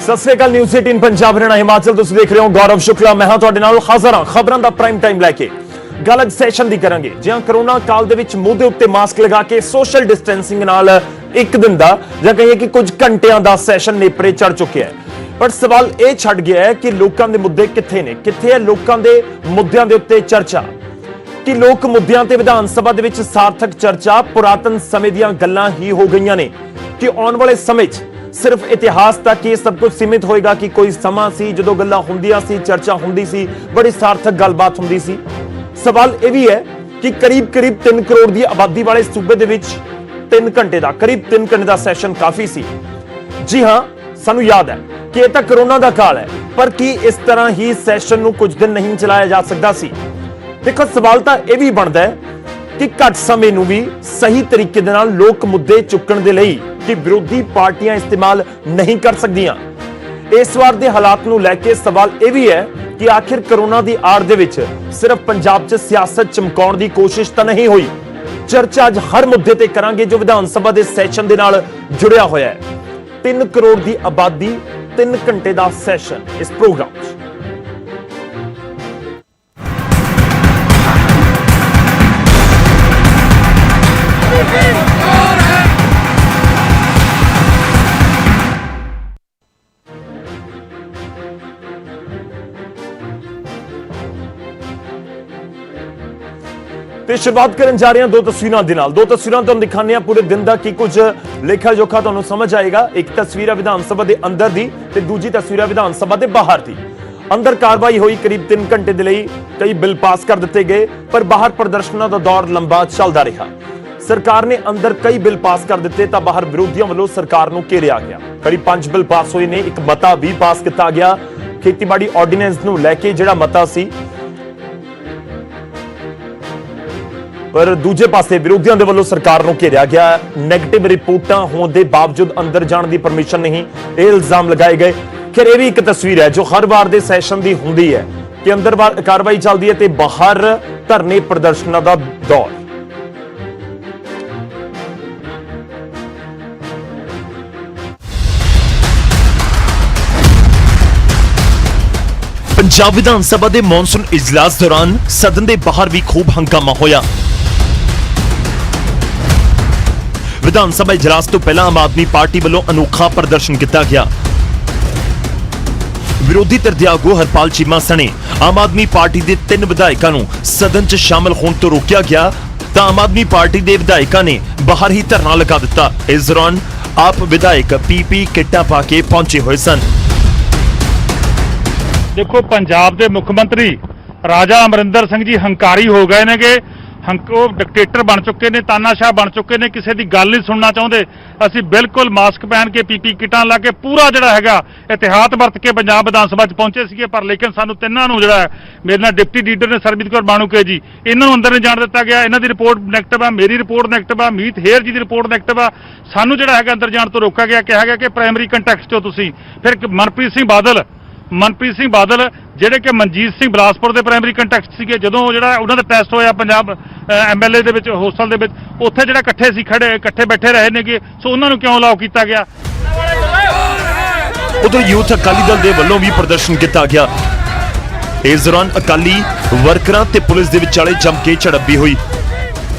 सत श्री अकाल न्यूज़ 18 पंजाब हरियाणा हिमाचल तुसीं देख रहे हो गौरव शुक्ला मैं हां तुहाडे नाल हाज़र हां खबरां दा प्राइम टाइम लैके गल अज सैशन दी करांगे जिहां कोरोना काल दे विच मूंह दे उत्ते मास्क लगा के सोशल डिस्टेंसिंग नाल एक दिन दा जां कहिए कि कुछ घंटियां दा सैशन नेपरे चढ़ चुकिया है पर सवाल यह छड़ गया है कि लोकां दे मुद्दे कित्थे ने कित्थे है लोकां दे मुद्दियां दे उत्ते चर्चा कि लोक मुद्दियां ते विधान सभा दे विच सार्थक चर्चा पुरातन समय दीयां गल्लां ही हो गईयां ने कि आउण वाले समय च सिर्फ इतिहास तक ही सब कुछ सीमित होएगा कि कोई समा सी जदों गल्लां हुंदियां सी चर्चा हुंदी सी बड़ी सार्थक गलबात हुंदी सी। सवाल यह भी है कि करीब 3 करोड़ की आबादी वाले सूबे दे विच 3 घंटे का करीब 3 घंटे का सैशन काफी सी। जी हां सानू याद है कि यह तो कोरोना का काल है पर की इस तरह ही सैशन नूं कुछ दिन नहीं चलाया जा सकता सी। देखो सवाल तो यह भी बनता है कि घट समय नूं भी सही तरीके दे नाल लोक मुद्दे चुकण दे लई कि विरोधी पार्टियां इस्तेमाल नहीं कर सकदियां। इस बार दे हालात नूं लैके सवाल यह भी है कि आखिर कोरोना दी आड़ दे विच सिर्फ पंजाब च सियासत चमकाउण दी कोशिश तां नहीं होई। चर्चा अज हर मुद्दे ते करांगे जो विधान सभा दे सैशन दे नाल जुड़िया होया है। 3 करोड़ की आबादी 3 घंटे का सैशन इस प्रोग्राम च। ਤੇ शुरुआत करन जा रहे हैं दो तस्वीरों के नाल। दो तस्वीरों तुहानूं दिखाने हैं पूरे दिन का की कुछ लेखा जोखा तुहानूं समझ आएगा। एक तस्वीर है विधान सभा के अंदर दी ते दूजी तस्वीर है विधान सभा के बाहर दी। अंदर कार्रवाई हुई करीब 3 घंटे के लिए कई बिल पास कर दिए गए पर बाहर प्रदर्शनों का दौर लंबा चलता रहा। सरकार ने अंदर कई बिल पास कर दिते तो बाहर विरोधियों वालों सरकार नूं घेरिया गया। करीब 5 बिल पास हुए ने एक मता भी पास किया गया खेतीबाड़ी ऑर्डीनेंस नूं लैके जिहड़ा मता सी पर दूजे पासे विरोधियों के वालों सरकार को घेरिया गया। नैगेटिव रिपोर्टां होने के बावजूद अंदर जाने की परमिशन नहीं यह इल्जाम लगाए गए। खैर यह भी एक तस्वीर है जो हर बार के सैशन की होंदी है कि अंदर कार्रवाई चलती है तो बाहर धरने प्रदर्शनों का दौर। पंजाब विधान सभा के मॉनसून इजलास दौरान सदन के बाहर भी खूब हंगामा होया। विधान सभा इजलास तो पहला आम आदमी पार्टी वालों अनोखा प्रदर्शन किया गया। विरोधी धिर दे आगू हरपाल चीमा सने आम आदमी पार्टी के 3 विधायकों को सदन च शामिल होने तो रोकया गया तो आम आदमी पार्टी के विधायकों ने बाहर ही धरना लगा दिता। इस दौरान आप विधायक पीपी किट्टा पा के पहुंचे हुए सन। देखो पंजाब के मुख्यमंत्री राजा अमरिंदर सिंह जी हंकारी हो गए ने कि डिकटेटर बन चुके ने तानाशाह बन चुके ने किसी की गल नहीं सुनना चाहते। असी बिल्कुल मास्क पहन के पीपी किटां ला के पूरा जिहड़ा हैगा एहतियात वरत के पंजाब विधान सभा पहुंचे सीगे पर लेकिन सानू तिन्नां नूं जिहड़ा मेरे नाल डिप्टी लीडर ने सरबजीत कौर माणूके जी इन्हां नूं अंदर नहीं जाण दित्ता गया। इन्हां दी रिपोर्ट नैगेटिव है मेरी रिपोर्ट नैगेटिव है मीत हेयर जी की रिपोर्ट नैगेटिव है। सानू जिहड़ा हैगा अंदर जाण तो रोका गया कहा गया कि प्राइमरी कंटैक्ट चो तुसीं फिर मनप्रीत सिंह बादल ਜਿਹੜੇ कि मनजीत सिंह बिलासपुर के प्राइमरी कंटैक्ट सीगे जदों जिहड़ा उन्हां दा टेस्ट होया पंजाब MLA दे विच होस्टल दे विच उत्थे जिहड़ा इकट्ठे बैठे रहे नेगे सो उन्हां नूं क्यों अलाउ कीता गया। उधर यूथ अकाली दल के वल्लों भी प्रदर्शन किया गया। इस दौरान अकाली वर्करां ते पुलिस दे विचाले जम के झड़प भी हुई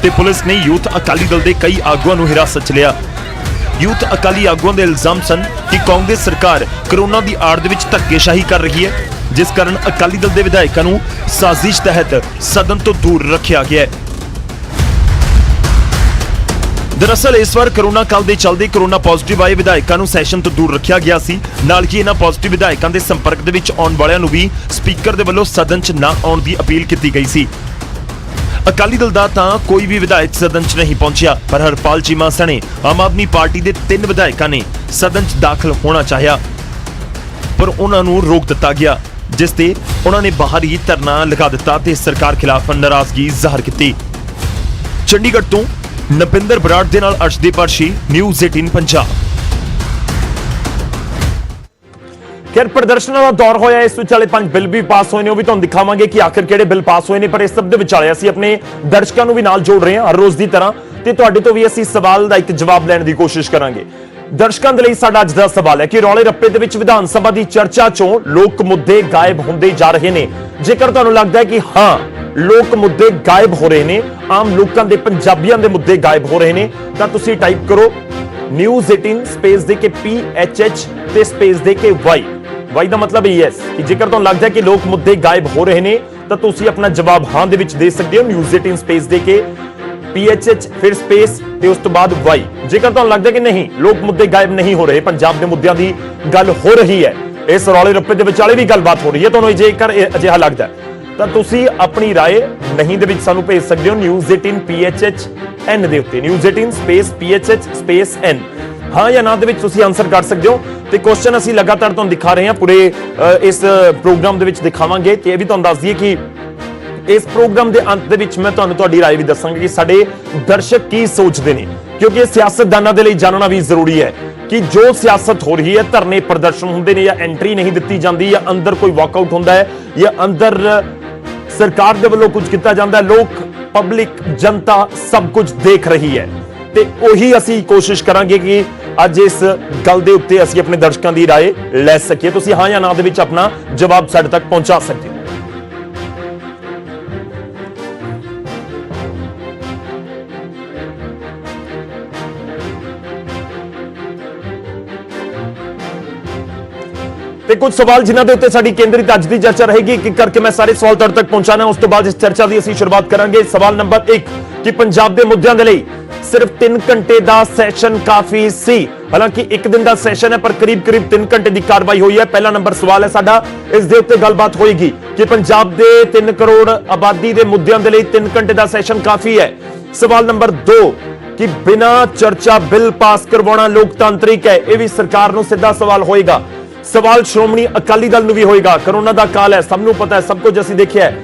ते पुलिस ने यूथ अकाली दल के कई आगुआं नूं हिरासत च लिया। यूथ अकाली आगुआं दे इल्जाम सन कि कांग्रेस सरकार कोरोना की आड़ दे विच धक्केशाही कर रही है जिस कारण अकाली दल के विधायकों को साजिश तहत सदन तो दूर रखा गया है। दरअसल इस बार कोरोना काल के चलते कोरोना पॉजिटिव आए विधायकों को सैशन तो दूर रखा गया सी। नाल ही इन्हां पॉजिटिव विधायकों के संपर्क दे विच आउण वालियां नूं भी स्पीकर दे वल्लों सदन च ना आउण दी अपील की गई सी। अकाली दल दा तां कोई भी विधायक सदन च नहीं पहुंचा पर हरपाल चीमा सने आम आदमी पार्टी के 3 विधायकों ने सदन च दाखिल होना चाहया पर उन्हां नूं रोक दिता गया जिस ते उन्होंने बाहर ही धरना लगा दिता ते सरकार खिलाफ नाराजगी जाहिर की। चंडीगढ़ तो नपिंदर बराड़ दे नाल अर्शदीप अर्शी न्यूज़ 18 पंजाब। खैर प्रदर्शनों का दौर होया इस विचाले 5 बिल भी पास होए ने भी तुहानूं दिखावांगे कि आखिर किहड़े बिल पास होए ने पर इस सब दे विचाले असीं अपने दर्शकों को भी नाल जोड़ रहे हैं हर रोज़ की तरह ते तुहाडे तो भी असीं सवाल दा एक जवाब लैण दी कोशिश करांगे। ਦਰਸ਼ਕਾਂ ਦੇ ਲਈ ਸਾਡਾ ਅੱਜ ਦਾ ਸਵਾਲ ਹੈ ਕਿ ਰੌਲੇ ਰੱਪੇ ਦੇ ਵਿੱਚ ਵਿਧਾਨ ਸਭਾ ਦੀ ਚਰਚਾ ਚੋਂ ਲੋਕ ਮੁੱਦੇ ਗਾਇਬ ਹੁੰਦੇ ਜਾ ਰਹੇ ਨੇ। ਜੇਕਰ ਤੁਹਾਨੂੰ ਲੱਗਦਾ ਹੈ ਕਿ ਹਾਂ ਲੋਕ ਮੁੱਦੇ ਗਾਇਬ ਹੋ ਰਹੇ ਨੇ, ਆਮ ਲੋਕਾਂ ਦੇ, ਪੰਜਾਬੀਆਂ ਦੇ ਮੁੱਦੇ ਗਾਇਬ ਹੋ ਰਹੇ ਨੇ, ਤਾਂ ਤੁਸੀਂ ਟਾਈਪ ਕਰੋ ਨਿਊਜ਼ 18 ਸਪੇਸ ਦੇ ਕੇ PHH ਤੇ ਸਪੇਸ ਦੇ ਕੇ Y ਦਾ ਮਤਲਬ ਹੈ ਯੈਸ। ਕਿ ਜੇਕਰ ਤੁਹਾਨੂੰ ਲੱਗਦਾ ਹੈ ਕਿ ਲੋਕ ਮੁੱਦੇ ਗਾਇਬ ਹੋ ਰਹੇ ਨੇ ਤਾਂ ਤੁਸੀਂ ਆਪਣਾ ਜਵਾਬ ਹਾਂ ਦੇ ਵਿੱਚ ਦੇ ਸਕਦੇ ਹੋ। ਨਿਊਜ਼ 18 ਸਪੇਸ ਦੇ ਕੇ PHH ਫਿਰ ਸਪੇਸ ਤੇ ਉਸ ਤੋਂ ਬਾਅਦ Y। ਜੇਕਰ ਤੁਹਾਨੂੰ ਲੱਗਦਾ ਕਿ ਨਹੀਂ ਲੋਕ ਮੁੱਦੇ ਗਾਇਬ ਨਹੀਂ ਹੋ ਰਹੇ, ਪੰਜਾਬ ਦੇ ਮੁੱਦਿਆਂ ਦੀ ਗੱਲ ਹੋ ਰਹੀ ਹੈ, ਇਸ ਰੌਲੇ ਰੱਪੇ ਦੇ ਵਿਚਾਲੇ ਵੀ ਗੱਲਬਾਤ ਹੋ ਰਹੀ ਹੈ, ਤੁਹਾਨੂੰ ਜੇਕਰ ਅਜਿਹਾ ਲੱਗਦਾ ਤਾਂ ਤੁਸੀਂ ਆਪਣੀ ਰਾਏ ਨਹੀਂ ਦੇ ਵਿੱਚ ਸਾਨੂੰ ਭੇਜ ਸਕਦੇ ਹੋ ਨਿਊਜ਼ 18 PHH N ਦੇ ਉੱਤੇ। News 18 space PHH space N ਹਾਂ ਜਾਂ ਨਾ ਦੇ ਵਿੱਚ ਤੁਸੀਂ ਆਨਸਰ ਕਰ ਸਕਦੇ ਹੋ। ਤੇ ਕੁਐਸਚਨ ਅਸੀਂ ਲਗਾਤਾਰ ਤੁਹਾਨੂੰ ਦਿਖਾ ਰਹੇ ਹਾਂ, ਪੂਰੇ ਇਸ ਪ੍ਰੋਗਰਾਮ ਦੇ ਵਿੱਚ ਦਿਖਾਵਾਂਗੇ। ਤੇ ਇਹ ਵੀ ਤੁਹਾਨੂੰ ਦੱਸ ਦਈਏ ਕਿ ਇਸ ਪ੍ਰੋਗਰਾਮ ਦੇ ਅੰਤ ਦੇ ਵਿੱਚ ਮੈਂ ਤੁਹਾਨੂੰ ਤੁਹਾਡੀ ਰਾਏ ਵੀ ਦੱਸਾਂਗਾ ਕਿ ਸਾਡੇ ਦਰਸ਼ਕ ਕੀ ਸੋਚਦੇ ਨੇ, ਕਿਉਂਕਿ ਸਿਆਸਤਦਾਨਾਂ ਦੇ ਲਈ ਜਾਣਨਾ ਵੀ ਜ਼ਰੂਰੀ ਹੈ ਕਿ ਜੋ ਸਿਆਸਤ ਹੋ ਰਹੀ ਹੈ, ਧਰਨੇ ਪ੍ਰਦਰਸ਼ਨ ਹੁੰਦੇ ਨੇ ਜਾਂ ਐਂਟਰੀ ਨਹੀਂ ਦਿੱਤੀ ਜਾਂਦੀ ਜਾਂ ਅੰਦਰ ਕੋਈ ਵਾਕਆਊਟ ਹੁੰਦਾ ਹੈ ਜਾਂ ਅੰਦਰ ਸਰਕਾਰ ਦੇ ਵੱਲੋਂ ਕੁਝ ਕੀਤਾ ਜਾਂਦਾ ਹੈ, ਲੋਕ ਪਬਲਿਕ ਜਨਤਾ ਸਭ ਕੁਝ ਦੇਖ ਰਹੀ ਹੈ। ਤੇ ਉਹੀ ਅਸੀਂ ਕੋਸ਼ਿਸ਼ ਕਰਾਂਗੇ ਕਿ ਅੱਜ ਇਸ ਗੱਲ ਦੇ ਉੱਤੇ ਅਸੀਂ ਆਪਣੇ ਦਰਸ਼ਕਾਂ ਦੀ ਰਾਏ ਲੈ ਸਕੀਏ। ਤੁਸੀਂ ਹਾਂ ਜਾਂ ਨਾ ਦੇ ਵਿੱਚ ਆਪਣਾ ਜਵਾਬ ਸਾਡੇ ਤੱਕ ਪਹੁੰਚਾ ਸਕਦੇ ਹੋ। ਤੇ ਕੁਝ ਸਵਾਲ ਜਿਨ੍ਹਾਂ ਦੇ ਉੱਤੇ ਸਾਡੀ ਕੇਂਦਰਿਤ ਅੱਜ ਦੀ ਚਰਚਾ ਰਹੇਗੀ, ਇੱਕ ਕਰਕੇ ਮੈਂ ਸਾਰੇ ਸਵਾਲ ਤੁਹਾਡੇ ਤੱਕ ਪਹੁੰਚਾਣਾ। ਉਸ ਤੋਂ ਬਾਅਦ ਇਸ ਚਰਚਾ ਦੀ ਅਸੀਂ ਸ਼ੁਰੂਆਤ ਕਰਾਂਗੇ। ਸਵਾਲ ਨੰਬਰ 1 ਕਿ ਪੰਜਾਬ ਦੇ ਮੁੱਦਿਆਂ ਦੇ ਲਈ ਸਿਰਫ 3 ਘੰਟੇ ਦਾ ਸੈਸ਼ਨ ਕਾਫੀ ਸੀ। ਹਾਲਾਂਕਿ ਇੱਕ ਦਿਨ ਦਾ ਸੈਸ਼ਨ ਹੈ ਪਰ ਕਰੀਬ 3 ਘੰਟੇ ਦੀ ਕਾਰਵਾਈ ਹੋਈ ਹੈ। ਪਹਿਲਾ ਨੰਬਰ ਸਵਾਲ ਹੈ ਸਾਡਾ, ਇਸ ਦੇ ਉੱਤੇ ਗੱਲਬਾਤ ਹੋਏਗੀ ਕਿ ਪੰਜਾਬ ਦੇ 3 ਕਰੋੜ ਆਬਾਦੀ ਦੇ ਮੁੱਦਿਆਂ ਦੇ ਲਈ 3 ਘੰਟੇ ਦਾ ਸੈਸ਼ਨ ਕਾਫੀ ਹੈ। ਸਵਾਲ ਨੰਬਰ 2 ਕਿ ਬਿਨਾਂ ਚਰਚਾ ਬਿੱਲ ਪਾਸ ਕਰਵਾਉਣਾ ਲੋਕਤਾਂਤਰਿਕ ਹੈ। ਇਹ ਵੀ ਸਰਕਾਰ ਨੂੰ ਸਿੱਧਾ ਸਵਾਲ ਹੋਏਗਾ। ਸਵਾਲ ਸ਼੍ਰੋਮਣੀ ਅਕਾਲੀ ਦਲ ਨੂੰ ਵੀ ਹੋਏਗਾ। ਕਰੋਨਾ ਦਾ ਕਾਲ ਹੈ, ਸਭ ਨੂੰ ਪਤਾ ਹੈ, ਸਭ ਕੁਝ ਅਸੀਂ ਦੇਖਿਆ ਹੈ।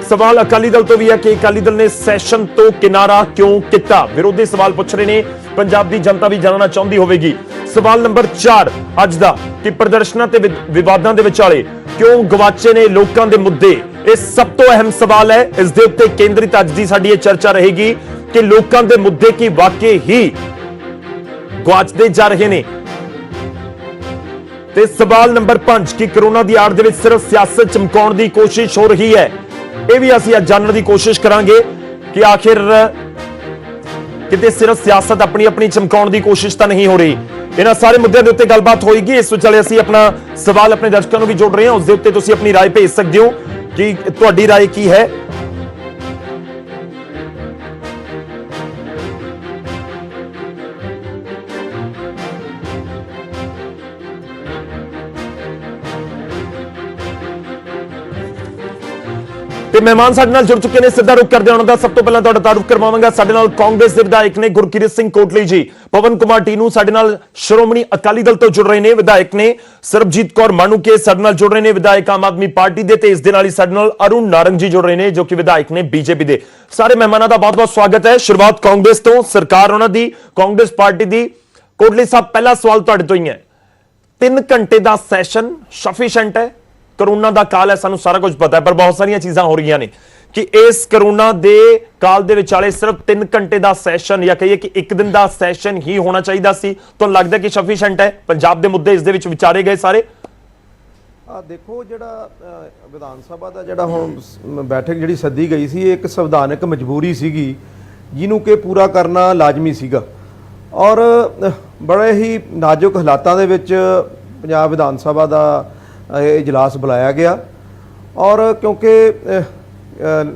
ਸਵਾਲ ਅਕਾਲੀ ਦਲ ਤੋਂ ਵੀ ਹੈ ਕਿ ਅਕਾਲੀ ਦਲ ਨੇ ਸੈਸ਼ਨ ਤੋਂ ਕਿਨਾਰਾ ਕਿਉਂ ਕੀਤਾ। ਵਿਰੋਧੀ ਸਵਾਲ ਪੁੱਛ ਰਹੇ ਨੇ, ਪੰਜਾਬ ਦੀ ਜਨਤਾ ਵੀ ਜਾਣਨਾ ਚਾਹੁੰਦੀ ਹੋਵੇਗੀ। ਸਵਾਲ ਨੰਬਰ 4 ਅੱਜ ਦਾ ਕਿ ਪ੍ਰਦਰਸ਼ਨਾਂ ਤੇ ਵਿਵਾਦਾਂ ਦੇ ਵਿਚਾਲੇ ਕਿਉਂ ਗਵਾਚੇ ਨੇ ਲੋਕਾਂ ਦੇ ਮੁੱਦੇ। ਇਹ ਸਭ ਤੋਂ ਅਹਿਮ ਸਵਾਲ ਹੈ। ਇਸ ਦੇ ਉੱਤੇ ਕੇਂਦਰਿਤ ਅੱਜ ਦੀ ਸਾਡੀ ਇਹ ਚਰਚਾ ਰਹੇਗੀ ਕਿ ਲੋਕਾਂ ਦੇ ਮੁੱਦੇ ਕੀ ਵਾਕਈ ਹੀ ਗਵਾਚਦੇ ਜਾ ਰਹੇ ਨੇ। ਤੇ ਸਵਾਲ ਨੰਬਰ 5 ਕਿ ਕਰੋਨਾ ਦੀ ਆੜ ਦੇ ਵਿੱਚ ਸਿਰਫ ਸਿਆਸਤ ਚਮਕਾਉਣ ਦੀ ਕੋਸ਼ਿਸ਼ ਹੋ ਰਹੀ ਹੈ। ਇਹ ਵੀ ਅਸੀਂ ਅੱਜ ਜਾਣਨ ਦੀ ਕੋਸ਼ਿਸ਼ ਕਰਾਂਗੇ ਕਿ ਆਖਿਰ ਕਿਤੇ ਸਿਰਫ ਸਿਆਸਤ ਆਪਣੀ ਚਮਕਾਉਣ ਦੀ ਕੋਸ਼ਿਸ਼ ਤਾਂ ਨਹੀਂ ਹੋ ਰਹੀ। ਇਹਨਾਂ ਸਾਰੇ ਮੁੱਦਿਆਂ ਦੇ ਉੱਤੇ ਗੱਲਬਾਤ ਹੋਏਗੀ। ਇਸ ਵਿਚਾਲੇ ਅਸੀਂ ਆਪਣਾ ਸਵਾਲ ਆਪਣੇ ਦਰਸ਼ਕਾਂ ਨੂੰ ਵੀ ਜੋੜ ਰਹੇ ਹਾਂ, ਉਸ ਦੇ ਉੱਤੇ ਤੁਸੀਂ ਆਪਣੀ ਰਾਏ ਭੇਜ ਸਕਦੇ ਹੋ ਕਿ ਤੁਹਾਡੀ ਰਾਏ ਕੀ ਹੈ। ਤੇ ਮਹਿਮਾਨ ਸਾਡੇ ਨਾਲ ਜੁੜ ਚੁੱਕੇ ਨੇ, ਸਿੱਧਾ ਰੁਕ ਕਰਦੇ ਉਹਨਾਂ ਦਾ ਸਭ ਤੋਂ ਪਹਿਲਾਂ ਤੁਹਾਡਾ ਤਾਰੁਫ ਕਰਵਾਵਾਂਗਾ। ਸਾਡੇ ਨਾਲ ਕਾਂਗਰਸ ਦੇ ਵਿਧਾਇਕ ਨੇ ਗੁਰਕੀਰਤ ਸਿੰਘ ਕੋਟਲੀ ਜੀ, ਪਵਨ ਕੁਮਾਰ ਟੀਨੂ ਸਾਡੇ ਨਾਲ ਸ਼੍ਰੋਮਣੀ ਅਕਾਲੀ ਦਲ ਤੋਂ ਜੁੜ ਰਹੇ ਨੇ ਵਿਧਾਇਕ ਨੇ, ਸਰਬਜੀਤ ਕੌਰ ਮਾਨੂਕੇ ਸਾਡੇ ਨਾਲ ਜੁੜ ਰਹੇ ਨੇ ਵਿਧਾਇਕ ਆਮ ਆਦਮੀ ਪਾਰਟੀ ਦੇ, ਤੇ ਇਸ ਦੇ ਨਾਲ ਹੀ ਸਾਡੇ ਨਾਲ ਅਰੁਣ ਨਾਰੰਗ ਜੀ ਜੁੜ ਰਹੇ ਨੇ ਜੋ ਕਿ ਵਿਧਾਇਕ ਨੇ ਬੀਜੇਪੀ ਦੇ। ਸਾਰੇ ਮਹਿਮਾਨਾਂ ਦਾ ਬਹੁਤ-ਬਹੁਤ ਸਵਾਗਤ ਹੈ। ਸ਼ੁਰੂਆਤ ਕਾਂਗਰਸ ਤੋਂ, ਸਰਕਾਰ ਉਹਨਾਂ ਦੀ, ਕਾਂਗਰਸ ਪਾਰਟੀ ਦੀ। ਕੋਟਲੀ ਸਾਹਿਬ, ਪਹਿਲਾ ਸਵਾਲ ਤੁਹਾਡੇ ਤੋਂ ਹੀ ਹੈ, 3 ਘੰਟੇ ਦਾ ਸੈਸ਼ਨ ਸਫੀਸ਼ੀਐਂਟ ਹੈ? ਕਰੋਨਾ ਦਾ ਕਾਲ ਹੈ, ਸਾਨੂੰ ਸਾਰਾ ਕੁਝ ਪਤਾ ਹੈ, ਪਰ ਬਹੁਤ ਸਾਰੀਆਂ ਚੀਜ਼ਾਂ ਹੋ ਰਹੀਆਂ ਨੇ ਕਿ ਇਸ ਕਰੋਨਾ ਦੇ ਕਾਲ ਦੇ ਵਿਚਾਲੇ ਸਿਰਫ 3 ਘੰਟੇ ਦਾ ਸੈਸ਼ਨ ਜਾਂ ਕਹੀਏ ਕਿ ਇੱਕ ਦਿਨ ਦਾ ਸੈਸ਼ਨ ਹੀ ਹੋਣਾ ਚਾਹੀਦਾ ਸੀ। ਤੁਹਾਨੂੰ ਲੱਗਦਾ ਕਿ ਸਫੀਸ਼ੀਐਂਟ ਹੈ? ਪੰਜਾਬ ਦੇ ਮੁੱਦੇ ਇਸ ਦੇ ਵਿੱਚ ਵਿਚਾਰੇ ਗਏ ਸਾਰੇ? ਦੇਖੋ, ਜਿਹੜਾ ਵਿਧਾਨ ਸਭਾ ਦਾ ਜਿਹੜਾ ਹੁਣ ਬੈਠਕ ਜਿਹੜੀ ਸੱਦੀ ਗਈ ਸੀ, ਇਹ ਇੱਕ ਸੰਵਿਧਾਨਕ ਮਜਬੂਰੀ ਸੀਗੀ ਜਿਹਨੂੰ ਕਿ ਪੂਰਾ ਕਰਨਾ ਲਾਜ਼ਮੀ ਸੀਗਾ। ਔਰ ਬੜੇ ਹੀ ਨਾਜ਼ੁਕ ਹਾਲਾਤਾਂ ਦੇ ਵਿੱਚ ਪੰਜਾਬ ਵਿਧਾਨ ਸਭਾ ਦਾ ਇਹ ਇਜਲਾਸ ਬੁਲਾਇਆ ਗਿਆ। ਔਰ ਕਿਉਂਕਿ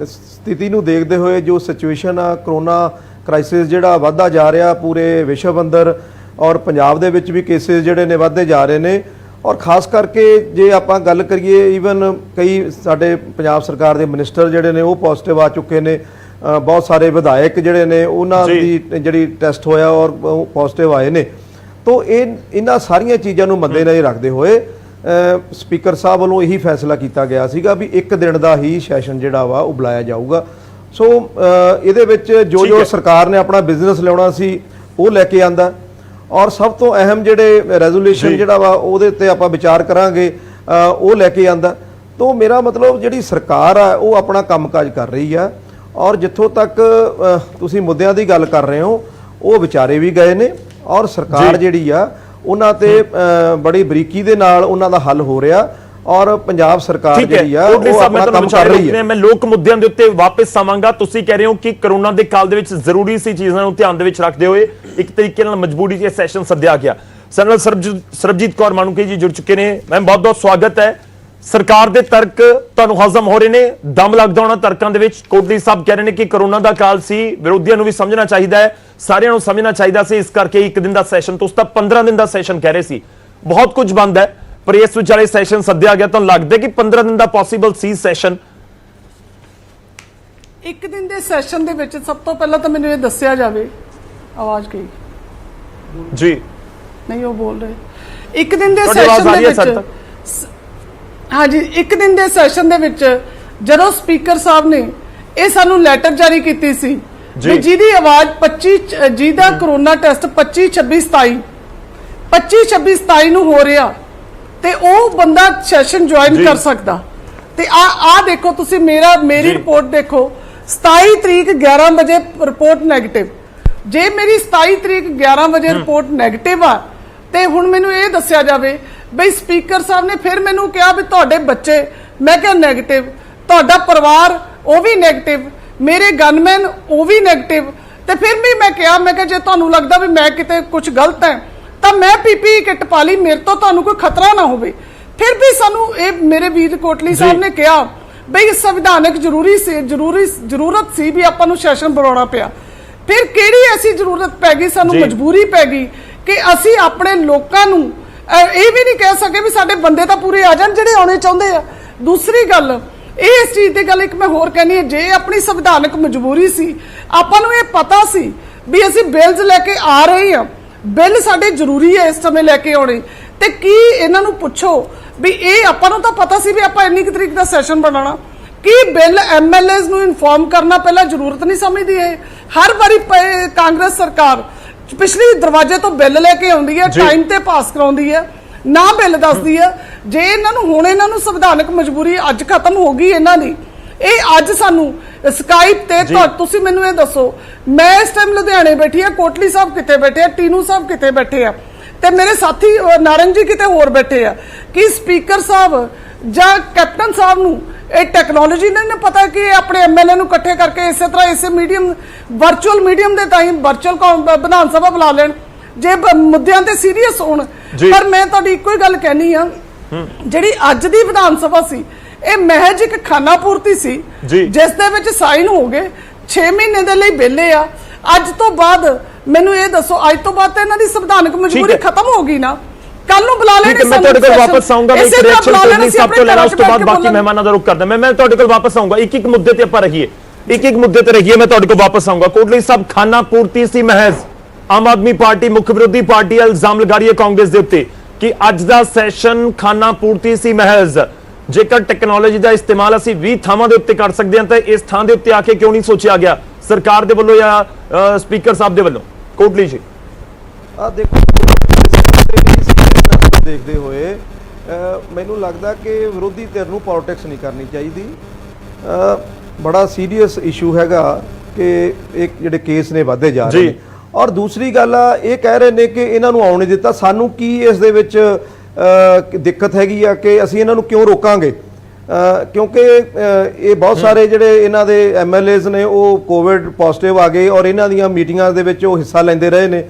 ਸਥਿਤੀ ਨੂੰ ਦੇਖਦੇ ਹੋਏ ਜੋ ਸਿਚੁਏਸ਼ਨ ਆ, ਕਰੋਨਾ ਕ੍ਰਾਈਸਿਸ ਜਿਹੜਾ ਵੱਧਦਾ ਜਾ ਰਿਹਾ ਪੂਰੇ ਵਿਸ਼ਵ ਅੰਦਰ, ਔਰ ਪੰਜਾਬ ਦੇ ਵਿੱਚ ਵੀ ਕੇਸਿਸ ਜਿਹੜੇ ਨੇ ਵੱਧਦੇ ਜਾ ਰਹੇ ਨੇ। ਔਰ ਖਾਸ ਕਰਕੇ ਜੇ ਆਪਾਂ ਗੱਲ ਕਰੀਏ, ਈਵਨ ਕਈ ਸਾਡੇ ਪੰਜਾਬ ਸਰਕਾਰ ਦੇ ਮਿਨਿਸਟਰ ਜਿਹੜੇ ਨੇ ਉਹ ਪੋਜ਼ਿਟਿਵ ਆ ਚੁੱਕੇ ਨੇ। ਬਹੁਤ ਸਾਰੇ ਵਿਧਾਇਕ ਜਿਹੜੇ ਨੇ ਉਹਨਾਂ ਦੀ ਜਿਹੜੀ ਟੈਸਟ ਹੋਇਆ ਔਰ ਪੋਜ਼ਿਟਿਵ ਆਏ ਨੇ। ਤੋਂ ਇਹਨਾਂ ਸਾਰੀਆਂ ਚੀਜ਼ਾਂ ਨੂੰ ਮੱਦੇਨਜ਼ਰ ਰੱਖਦੇ ਹੋਏ ਸਪੀਕਰ ਸਾਹਿਬ ਵੱਲੋਂ ਇਹੀ ਫੈਸਲਾ ਕੀਤਾ ਗਿਆ ਸੀਗਾ ਵੀ ਇੱਕ ਦਿਨ ਦਾ ਹੀ ਸੈਸ਼ਨ ਜਿਹੜਾ ਵਾ ਉਹ ਬੁਲਾਇਆ ਜਾਊਗਾ। ਸੋ ਇਹਦੇ ਵਿੱਚ ਜੋ ਸਰਕਾਰ ਨੇ ਆਪਣਾ ਬਿਜ਼ਨਸ ਲਿਆਉਣਾ ਸੀ ਉਹ ਲੈ ਕੇ ਆਂਦਾ। ਔਰ ਸਭ ਤੋਂ ਅਹਿਮ ਜਿਹੜੇ ਰੈਜ਼ੋਲੂਸ਼ਨ ਜਿਹੜਾ ਵਾ ਉਹਦੇ ਉੱਤੇ ਆਪਾਂ ਵਿਚਾਰ ਕਰਾਂਗੇ ਉਹ ਲੈ ਕੇ ਆਂਦਾ। ਤੋਂ ਮੇਰਾ ਮਤਲਬ ਜਿਹੜੀ ਸਰਕਾਰ ਆ ਉਹ ਆਪਣਾ ਕੰਮਕਾਜ ਕਰ ਰਹੀ ਆ। ਔਰ ਜਿੱਥੋਂ ਤੱਕ ਤੁਸੀਂ ਮੁੱਦਿਆਂ ਦੀ ਗੱਲ ਕਰ ਰਹੇ ਹੋ ਉਹ ਵਿਚਾਰੇ ਵੀ ਗਏ ਨੇ। ਔਰ ਸਰਕਾਰ ਜਿਹੜੀ ਆ ਉਹਨਾਂ ਤੇ ਬੜੀ ਬਰੀਕੀ ਦੇ ਨਾਲ ਉਹਨਾਂ ਦਾ ਹੱਲ ਹੋ ਰਿਹਾ ਔਰ ਪੰਜਾਬ ਸਰਕਾਰ ਜਿਹੜੀ ਆ ਉਹ ਆਪਣਾ ਕੰਮ ਕਰ ਰਹੀ ਹੈ। ਮੈਂ ਲੋਕ ਮੁੱਦਿਆਂ ਦੇ ਉੱਤੇ ਵਾਪਸ ਆਵਾਂਗਾ। ਤੁਸੀਂ ਕਹਿ ਰਹੇ ਹੋ ਕਿ ਕਰੋਨਾ ਦੇ ਕਾਲ ਦੇ ਵਿੱਚ ਜ਼ਰੂਰੀ ਸੀ ਚੀਜ਼ਾਂ ਨੂੰ ਧਿਆਨ ਦੇ ਵਿੱਚ ਰੱਖਦੇ ਹੋਏ ਇੱਕ ਤਰੀਕੇ ਨਾਲ ਮਜਬੂਰੀ 'ਚ ਸੈਸ਼ਨ ਸੱਦਿਆ ਗਿਆ। ਸਨਲ ਸਰਬਜੀਤ ਕੌਰ ਮਾਨੂਕੇ ਜੀ ਜੁੜ ਚੁੱਕੇ ਨੇ। ਮੈਂ ਬਹੁਤ ਸਵਾਗਤ ਹੈ। ਸਰਕਾਰ ਦੇ ਤਰਕ ਤੁਹਾਨੂੰ ਹਜ਼ਮ ਹੋ ਰਹੇ ਨੇ? ਦਮ ਲੱਗਦਾ ਹੋਣਾ ਤਰਕਾਂ ਦੇ ਵਿੱਚ। ਕੋਟਲੀ ਸਾਹਿਬ ਕਹਿ ਰਹੇ ਨੇ ਕਿ ਕਰੋਨਾ ਦਾ ਕਾਲ ਸੀ, ਵਿਰੋਧੀਆਂ ਨੂੰ ਵੀ ਸਮਝਣਾ ਚਾਹੀਦਾ ਹੈ, ਸਾਰਿਆਂ ਨੂੰ ਸਮਝਣਾ ਚਾਹੀਦਾ ਸੀ, ਇਸ ਕਰਕੇ ਇੱਕ ਦਿਨ ਦਾ ਸੈਸ਼ਨ, ਤੁਸੀਂ ਤਾਂ 15 ਦਿਨ ਦਾ ਸੈਸ਼ਨ ਕਹਿ ਰਹੇ ਸੀ। ਬਹੁਤ ਕੁਝ ਬੰਦ ਹੈ ਪਰ ਇਸ ਵਿਚਾਲੇ ਸੈਸ਼ਨ ਸੱਦਿਆ ਗਿਆ। ਤੁਹਾਨੂੰ ਲੱਗਦਾ ਕਿ 15 ਦਿਨ ਦਾ ਪੋਸੀਬਲ ਸੀ ਸੈਸ਼ਨ? ਇੱਕ ਦਿਨ ਦੇ ਸੈਸ਼ਨ ਦੇ ਵਿੱਚ ਸਭ ਤੋਂ ਪਹਿਲਾਂ ਤਾਂ ਮੈਨੂੰ ਇਹ ਦੱਸਿਆ ਜਾਵੇ, ਆਵਾਜ਼ ਗਈ ਜੀ ਨਹੀਂ, ਉਹ ਬੋਲ ਰਹੇ ਇੱਕ ਦਿਨ ਦੇ ਤੁਹਾਡੀ ਆਵਾਜ਼ ਸੈਸ਼ਨ ਆ ਰਹੀ ਦੇ ਹੈ ਸਰ ਵਿੱਚ। ਹਾਂਜੀ, ਇੱਕ ਦਿਨ ਦੇ ਸੈਸ਼ਨ ਦੇ ਵਿੱਚ ਜਦੋਂ ਸਪੀਕਰ ਸਾਹਿਬ ਨੇ ਇਹ ਸਾਨੂੰ ਲੈਟਰ ਜਾਰੀ ਕੀਤੀ ਸੀ ਵੀ ਜਿਹਦੀ ਆਵਾਜ਼ 25 ਜਿਹਦਾ ਕਰੋਨਾ ਟੈਸਟ 25 26 27 25 26 27 ਨੂੰ ਹੋ ਰਿਹਾ ਤੇ ਉਹ ਬੰਦਾ ਸੈਸ਼ਨ ਜੁਆਇਨ ਕਰ ਸਕਦਾ। ਤੇ ਆ ਦੇਖੋ ਤੁਸੀਂ ਮੇਰੀ ਰਿਪੋਰਟ ਦੇਖੋ, 27 ਤਰੀਕ 11 ਵਜੇ ਰਿਪੋਰਟ ਨੈਗੇਟਿਵ। ਜੇ ਮੇਰੀ 27 ਤਰੀਕ 11 ਵਜੇ ਰਿਪੋਰਟ ਨੈਗੇਟਿਵ ਆ ਤੇ ਹੁਣ ਮੈਨੂੰ ਇਹ ਦੱਸਿਆ ਜਾਵੇ ਬਈ ਸਪੀਕਰ ਸਾਹਿਬ ਨੇ ਫਿਰ ਮੈਨੂੰ ਕਿਹਾ ਵੀ ਤੁਹਾਡੇ ਬੱਚੇ, ਮੈਂ ਕਿਹਾ ਨੈਗੇਟਿਵ, ਤੁਹਾਡਾ ਪਰਿਵਾਰ ਉਹ ਵੀ ਨੈਗੇਟਿਵ, ਮੇਰੇ ਗਨਮੈਨ ਉਹ ਵੀ ਨੈਗੇਟਿਵ। ਤੇ ਫਿਰ ਵੀ ਮੈਂ ਕਿਹਾ ਜੇ ਤੁਹਾਨੂੰ ਲੱਗਦਾ ਵੀ ਮੈਂ ਕਿਤੇ ਕੁਝ ਗਲਤ ਹੈ ਤਾਂ ਮੈਂ ਪੀਪੀਈ ਕਿੱਟ ਪਾ ਲਈ, ਮੇਰੇ ਤੋਂ ਤੁਹਾਨੂੰ ਕੋਈ ਖਤਰਾ ਨਾ ਹੋਵੇ। ਫਿਰ ਵੀ ਸਾਨੂੰ ਇਹ ਮੇਰੇ ਵੀਰ ਕੋਟਲੀ ਸਾਹਿਬ ਨੇ ਕਿਹਾ ਬਈ ਸੰਵਿਧਾਨਕ ਜ਼ਰੂਰਤ ਸੀ ਵੀ ਆਪਾਂ ਨੂੰ ਸੈਸ਼ਨ ਬੁਲਾਉਣਾ ਪਿਆ। ਫਿਰ ਕਿਹੜੀ ਐਸੀ ਜ਼ਰੂਰਤ ਪੈ ਗਈ, ਸਾਨੂੰ ਮਜਬੂਰੀ ਪੈ ਗਈ ਕਿ ਅਸੀਂ ਆਪਣੇ ਲੋਕਾਂ ਨੂੰ ਇਹ ਵੀ ਨਹੀਂ ਕਹਿ ਸਕੇ ਵੀ ਸਾਡੇ ਬੰਦੇ ਤਾਂ ਪੂਰੇ ਆ ਜਾਣ ਜਿਹੜੇ ਆਉਣੇ ਚਾਹੁੰਦੇ ਆ। ਦੂਸਰੀ ਗੱਲ ਇਸ ਚੀਜ਼ ਦੀ ਗੱਲ ਇੱਕ ਮੈਂ ਹੋਰ ਕਹਿਣੀ ਹੈ, ਜੇ ਆਪਣੀ ਸੰਵਿਧਾਨਕ ਮਜਬੂਰੀ ਸੀ, ਆਪਾਂ ਨੂੰ ਇਹ ਪਤਾ ਸੀ ਵੀ ਅਸੀਂ ਬਿੱਲਸ ਲੈ ਕੇ ਆ ਰਹੇ ਹਾਂ, ਬਿੱਲ ਸਾਡੇ ਜ਼ਰੂਰੀ ਹੈ ਇਸ ਸਮੇਂ ਲੈ ਕੇ ਆਉਣੇ, ਤੇ ਕੀ ਇਹਨਾਂ ਨੂੰ ਪੁੱਛੋ ਵੀ ਇਹ ਆਪਾਂ ਨੂੰ ਤਾਂ ਪਤਾ ਸੀ ਵੀ ਆਪਾਂ ਇੰਨੀ ਕੁ ਤਰੀਕ ਦਾ ਸੈਸ਼ਨ ਬਣਾਉਣਾ, ਕੀ ਬਿੱਲ ਐਮਐਲਏਜ਼ ਨੂੰ ਇਨਫੋਰਮ ਕਰਨਾ ਪਹਿਲਾਂ ਜ਼ਰੂਰਤ ਨਹੀਂ ਸਮਝਦੀ ਹੈ? ਹਰ ਵਾਰੀ ਕਾਂਗਰਸ ਸਰਕਾਰ ਪਿਛਲੀ ਦਰਵਾਜ਼ੇ ਤੋਂ ਬਿੱਲ ਲੈ ਕੇ ਆਉਂਦੀ ਹੈ, ਟਾਈਮ ਤੇ ਪਾਸ ਕਰਾਉਂਦੀ ਹੈ, ਨਾ ਬਿੱਲ ਦੱਸਦੀ ਹੈ। ਜੇ ਇਹਨਾਂ ਨੂੰ ਹੁਣ ਇਹਨਾਂ ਨੂੰ ਸੰਵਿਧਾਨਕ ਮਜਬੂਰੀ ਅੱਜ ਖਤਮ ਹੋ ਗਈ ਇਹਨਾਂ ਦੀ, ਇਹ ਅੱਜ ਸਾਨੂੰ ਸਕਾਈਪ ਤੇ ਤੁਸੀਂ ਮੈਨੂੰ ਇਹ ਦੱਸੋ, ਮੈਂ ਇਸ ਟਾਈਮ ਲੁਧਿਆਣੇ ਬੈਠੀ ਆ, ਕੋਟਲੀ ਸਾਹਿਬ ਕਿੱਥੇ ਬੈਠੇ ਆ, ਟੀਨੂ ਸਾਹਿਬ ਕਿੱਥੇ ਬੈਠੇ ਆ, ਤੇ ਮੇਰੇ ਸਾਥੀ ਨਾਰੰਗ ਜੀ ਕਿਤੇ ਹੋਰ ਬੈਠੇ ਆ। ਕਿ ਸਪੀਕਰ ਸਾਹਿਬ ਜਾਂ ਕੈਪਟਨ ਸਾਹਿਬ ਨੂੰ ਇਹ ਟੈਕਨੋਲੋਜੀ ਨਹੀਂ ਪਤਾ ਕਿ ਆਪਣੇ ਐਮਐਲਏ ਨੂੰ ਇਕੱਠੇ ਕਰਕੇ ਇਸੇ ਤਰ੍ਹਾਂ ਇਸੇ ਮੀਡੀਅਮ ਵਰਚੁਅਲ ਮੀਡੀਅਮ ਦੇ ਤਾਈਂ ਵਰਚੁਅਲ ਵਿਧਾਨ ਸਭਾ ਬੁਲਾ ਲੈਣ ਜੇ ਮੁੱਦਿਆਂ ਤੇ ਸੀਰੀਅਸ ਹੋਣ। ਪਰ ਮੈਂ ਤੁਹਾਡੀ ਇੱਕੋ ਹੀ ਗੱਲ ਕਹਿਣੀ ਆ, ਜਿਹੜੀ ਅੱਜ ਦੀ ਵਿਧਾਨ ਸਭਾ ਸੀ ਇਹ ਮਹਿਜ ਇੱਕ ਖਾਨਾ ਪੂਰਤੀ ਸੀ ਜਿਸ ਦੇ ਵਿੱਚ ਸਾਈਨ ਹੋ ਗਏ, 6 ਮਹੀਨੇ ਦੇ ਲਈ ਵਿਹਲੇ ਆ। ਅੱਜ ਤੋਂ ਬਾਅਦ ਮੈਨੂੰ ਇਹ ਦੱਸੋ, ਅੱਜ ਤੋਂ ਬਾਅਦ ਤਾਂ ਇਹਨਾਂ ਦੀ ਸੰਵਿਧਾਨਕ ਮਜਬੂਰੀ ਖਤਮ ਹੋ ਗਈ ਨਾ, ਕੱਲ ਨੂੰ ਬੁਲਾ ਲੈਣੇ। ਮੈਂ ਤੁਹਾਡੇ ਕੋਲ ਵਾਪਸ ਆਉਂਗਾ, ਮੈਂ ਇੱਕ ਰਿਐਕਸ਼ਨ ਕੋਟਲੀ ਸਾਹਿਬ ਤੋਂ ਲੈਣਾ, ਉਸ ਤੋਂ ਬਾਅਦ ਬਾਕੀ ਮਹਿਮਾਨਾਂ ਦਾ ਰੁਖ ਕਰਦਾ। ਮੈਂ ਤੁਹਾਡੇ ਕੋਲ ਵਾਪਸ ਆਉਂਗਾ, ਇੱਕ ਮੁੱਦੇ ਤੇ ਆਪਾਂ ਰਹੀਏ, ਇੱਕ ਮੁੱਦੇ ਤੇ ਰਹੀਏ, ਮੈਂ ਤੁਹਾਡੇ ਕੋਲ ਵਾਪਸ ਆਉਂਗਾ। ਕੋਟਲੀ ਸਾਹਿਬ, ਖਾਨਾ ਪੂਰਤੀ ਸੀ ਮਹਿਜ਼, ਆਮ ਆਦਮੀ ਪਾਰਟੀ ਮੁੱਖ ਵਿਰੋਧੀ ਪਾਰਟੀ ਇਲਜ਼ਾਮ ਲਗਾ ਰਹੀ ਹੈ ਕਾਂਗਰਸ ਦੇ ਉੱਤੇ ਕਿ ਅੱਜ ਦਾ ਸੈਸ਼ਨ ਖਾਨਾ ਪੂਰਤੀ ਸੀ ਮਹਿਜ਼। ਜੇਕਰ ਟੈਕਨੋਲੋਜੀ ਦਾ ਇਸਤੇਮਾਲ ਅਸੀਂ 20 ਥਾਵਾਂ ਦੇ ਉੱਤੇ ਕਰ ਸਕਦੇ ਹਾਂ ਤਾਂ ਇਸ ਥਾਂ ਦੇ ਉੱਤੇ ਆ ਕੇ ਕਿਉਂ ਨਹੀਂ ਸੋਚਿਆ ਗਿਆ ਸਰਕਾਰ ਦੇ ਵੱਲੋਂ ਜਾਂ ਸਪੀਕਰ ਸਾਹਿਬ ਦੇ ਵੱਲੋਂ? ਕੋਟਲੀ ਜੀ ਆ ਦੇਖੋ, ਦੇਖਦੇ ਹੋਏ ਮੈਨੂੰ ਲੱਗਦਾ ਕਿ ਵਿਰੋਧੀ ਧਿਰ ਨੂੰ ਪੋਲਿਟਿਕਸ ਨਹੀਂ ਕਰਨੀ ਚਾਹੀਦੀ। ਬੜਾ ਸੀਰੀਅਸ ਇਸ਼ੂ ਹੈਗਾ ਕਿ ਇੱਕ ਜਿਹੜੇ ਕੇਸ ਨੇ ਵਧਦੇ ਜਾ ਰਹੇ ਨੇ, ਔਰ ਦੂਸਰੀ ਗੱਲ ਆ ਇਹ ਕਹਿ ਰਹੇ ਨੇ ਕਿ ਇਹਨਾਂ ਨੂੰ ਆਉਣ ਨਹੀਂ ਦਿੱਤਾ। ਸਾਨੂੰ ਕੀ ਇਸ ਦੇ ਵਿੱਚ ਦਿੱਕਤ ਹੈਗੀ ਆ ਕਿ ਅਸੀਂ ਇਹਨਾਂ ਨੂੰ ਕਿਉਂ ਰੋਕਾਂਗੇ? ਕਿਉਂਕਿ ਇਹ ਬਹੁਤ ਸਾਰੇ ਜਿਹੜੇ ਇਹਨਾਂ ਦੇ ਐਮਐਲਏਜ਼ ਨੇ ਉਹ ਕੋਵਿਡ ਪੋਜ਼ਿਟਿਵ ਆ ਗਏ ਔਰ ਇਹਨਾਂ ਦੀਆਂ ਮੀਟਿੰਗਾਂ ਦੇ ਵਿੱਚ ਉਹ ਹਿੱਸਾ ਲੈਂਦੇ ਰਹੇ ਨੇ।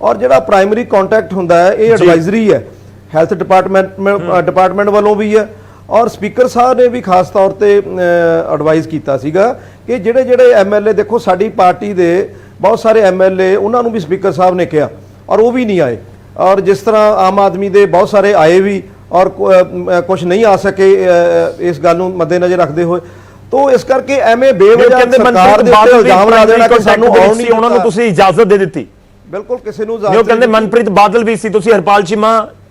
ਔਰ ਜਿਹੜਾ ਪ੍ਰਾਇਮਰੀ ਕੰਟੈਕਟ ਹੁੰਦਾ ਹੈ ਇਹ ਐਡਵਾਈਜ਼ਰੀ ਹੈ, ਹੈਲਥ ਡਿਪਾਰਟਮੈਂਟ ਵੱਲੋਂ ਵੀ ਹੈ, ਔਰ ਸਪੀਕਰ ਸਾਹਿਬ ਨੇ ਵੀ ਖਾਸ ਤੌਰ ਤੇ ਐਡਵਾਈਜ਼ ਕੀਤਾ ਸੀਗਾ ਕਿ ਜਿਹੜੇ ਐਮਐਲਏ, ਦੇਖੋ ਸਾਡੀ ਪਾਰਟੀ ਦੇ ਬਹੁਤ ਸਾਰੇ ਐਮਐਲਏ, ਉਹਨਾਂ ਨੂੰ ਵੀ ਸਪੀਕਰ ਸਾਹਿਬ ਨੇ ਕਿਹਾ ਔਰ ਉਹ ਵੀ ਨਹੀਂ ਆਏ, ਔਰ ਜਿਸ ਤਰ੍ਹਾਂ ਆਮ ਆਦਮੀ ਦੇ ਬਹੁਤ ਸਾਰੇ ਆਏ ਵੀ ਔਰ ਕੁਝ ਨਹੀਂ ਆ ਸਕੇ ਇਸ ਗੱਲ ਨੂੰ ਮੱਦੇਨਜ਼ਰ ਰੱਖਦੇ ਹੋਏ। ਤੋਂ ਇਸ ਕਰਕੇ ਐਵੇਂ ਬੇਵਜ੍ਹਾ ਸਰਕਾਰ ਦੇ ਉੱਤੇ ਇਲਜ਼ਾਮ ਲਾ ਦੇਣਾ ਕਿ ਸਾਨੂੰ ਆਉਣ ਨਹੀਂ, ਉਹਨਾਂ ਨੂੰ ਤੁਸੀਂ ਇਜਾਜ਼ਤ ਦੇ ਦਿੱਤੀ? ਬਿਲਕੁਲ ਕਿਸੇ ਨੂੰ ਉਹ ਕਹਿੰਦੇ ਮਨਪ੍ਰੀਤ ਬਾਦਲ ਵੀ ਸੀ, ਤੁਸੀਂ ਹਰਪਾਲ ਚੀਮਾ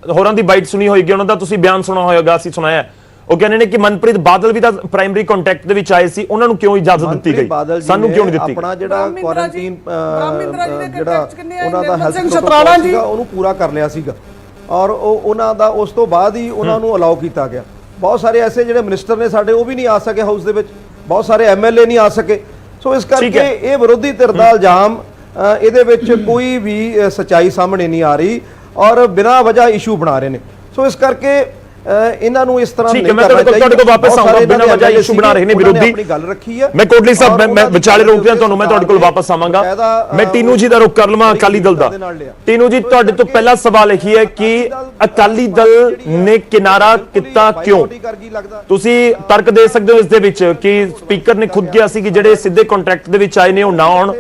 ਹੋਰਾਂ ਦੀ ਬਾਈਟ ਸੁਣੀ ਹੋਏਗੀ, ਉਹਨਾਂ ਦਾ ਤੁਸੀਂ ਬਿਆਨ ਸੁਣਾ ਹੋਏਗਾ, ਅਸੀਂ ਸੁਣਾਇਆ। ਉਹ ਕਹਿੰਦੇ ਨੇ ਕਿ ਮਨਪ੍ਰੀਤ ਬਾਦਲ ਵੀ ਤਾਂ ਪ੍ਰਾਇਮਰੀ ਕੰਟੈਕਟ ਦੇ ਵਿੱਚ ਆਏ ਸੀ, ਉਹਨਾਂ ਨੂੰ ਕਿਉਂ ਇਜਾਜ਼ਤ ਦਿੱਤੀ ਗਈ, ਸਾਨੂੰ ਕਿਉਂ ਨਹੀਂ ਦਿੱਤੀ? ਆਪਣਾ ਜਿਹੜਾ ਕੁਆਰੰਟਾਈਨ ਜਿਹੜਾ ਉਹਨਾਂ ਦਾ ਹੈਲਥ ਪ੍ਰੋਟੋਕੋਲ ਸੀਗਾ ਉਹਨੂੰ ਪੂਰਾ ਕਰ ਲਿਆ ਸੀਗਾ ਔਰ ਉਹਨਾਂ ਦਾ ਉਸ ਤੋਂ ਬਾਅਦ ਹੀ ਉਹਨਾਂ ਨੂੰ ਅਲਾਉ ਕੀਤਾ ਗਿਆ। ਬਹੁਤ ਸਾਰੇ ਐਸੇ ਜਿਹੜੇ ਮਿਨਿਸਟਰ ਨੇ ਸਾਡੇ ਉਹ ਵੀ ਨਹੀਂ ਆ ਸਕੇ ਹਾਊਸ ਦੇ ਵਿੱਚ, ਬਹੁਤ ਸਾਰੇ ਐਮਐਲਏ ਨਹੀਂ ਆ ਸਕੇ। ਸੋ ਇਸ ਕਰਕੇ ਇਹ ਵਿਰੋਧੀ ਧਿਰ ਦਾ ਇਲਜ਼ਾਮ, ਇਹਦੇ ਵਿੱਚ ਕੋਈ ਵੀ ਸੱਚਾਈ ਸਾਹਮਣੇ ਨਹੀਂ ਆ ਰਹੀ। ਔਰ ਬਿਨਾਂ ਵਜ੍ਹਾ ਇਸ਼ੂ ਬਣਾ ਰਹੇ ਨੇ। ਸੋ ਇਸ ਕਰਕੇ ਇਹਨਾਂ ਨੂੰ ਇਸ ਤਰ੍ਹਾਂ ਠੀਕ ਹੈ, ਨਹੀਂ ਮੈਂ ਕਰਨਾ ਚਾਹੀਦਾ। ਤੁਹਾਡੇ ਕੋਲ ਵਾਪਸ ਆਉਂਗਾ। ਬਿਨਾਂ ਵਜ੍ਹਾ ਇਸ਼ੂ ਬਣਾ ਰਹੇ ਨੇ ਵਿਰੋਧੀ। ਆਪਣੀ ਗੱਲ ਰੱਖੀ ਹੈ। ਮੈਂ ਕੋਟਲੀ ਸਾਹਿਬ ਮੈਂ ਵਿਚਾਲੇ ਰੋਕ ਦਿਆਂ ਤੁਹਾਨੂੰ, ਮੈਂ ਤੁਹਾਡੇ ਕੋਲ ਵਾਪਸ ਆਵਾਂਗਾ। ਮੈਂ ਟੀਨੂ ਜੀ ਦਾ ਰੁਖ ਕਰ ਲਵਾਂ ਅਕਾਲੀ ਦਲ ਦਾ। ਟੀਨੂ ਜੀ, ਤੁਹਾਡੇ ਤੋਂ ਪਹਿਲਾ ਸਵਾਲ ਇਹ ਹੈ ਕਿ ਅਕਾਲੀ ਦਲ ਨੇ ਕਿਨਾਰਾ ਕੀਤਾ ਕਿਉਂ? ਤੁਸੀਂ ਤਰਕ ਦੇ ਸਕਦੇ ਹੋ ਇਸ ਦੇ ਵਿੱਚ ਕਿ ਸਪੀਕਰ ਨੇ ਖੁਦ ਕਿਹਾ ਸੀ ਕਿ ਜਿਹੜੇ ਸਿੱਧੇ ਕੰਟਰੈਕਟ ਦੇ ਵਿੱਚ ਆਏ ਨੇ ਉਹ ਨਾ ਆਉਣ,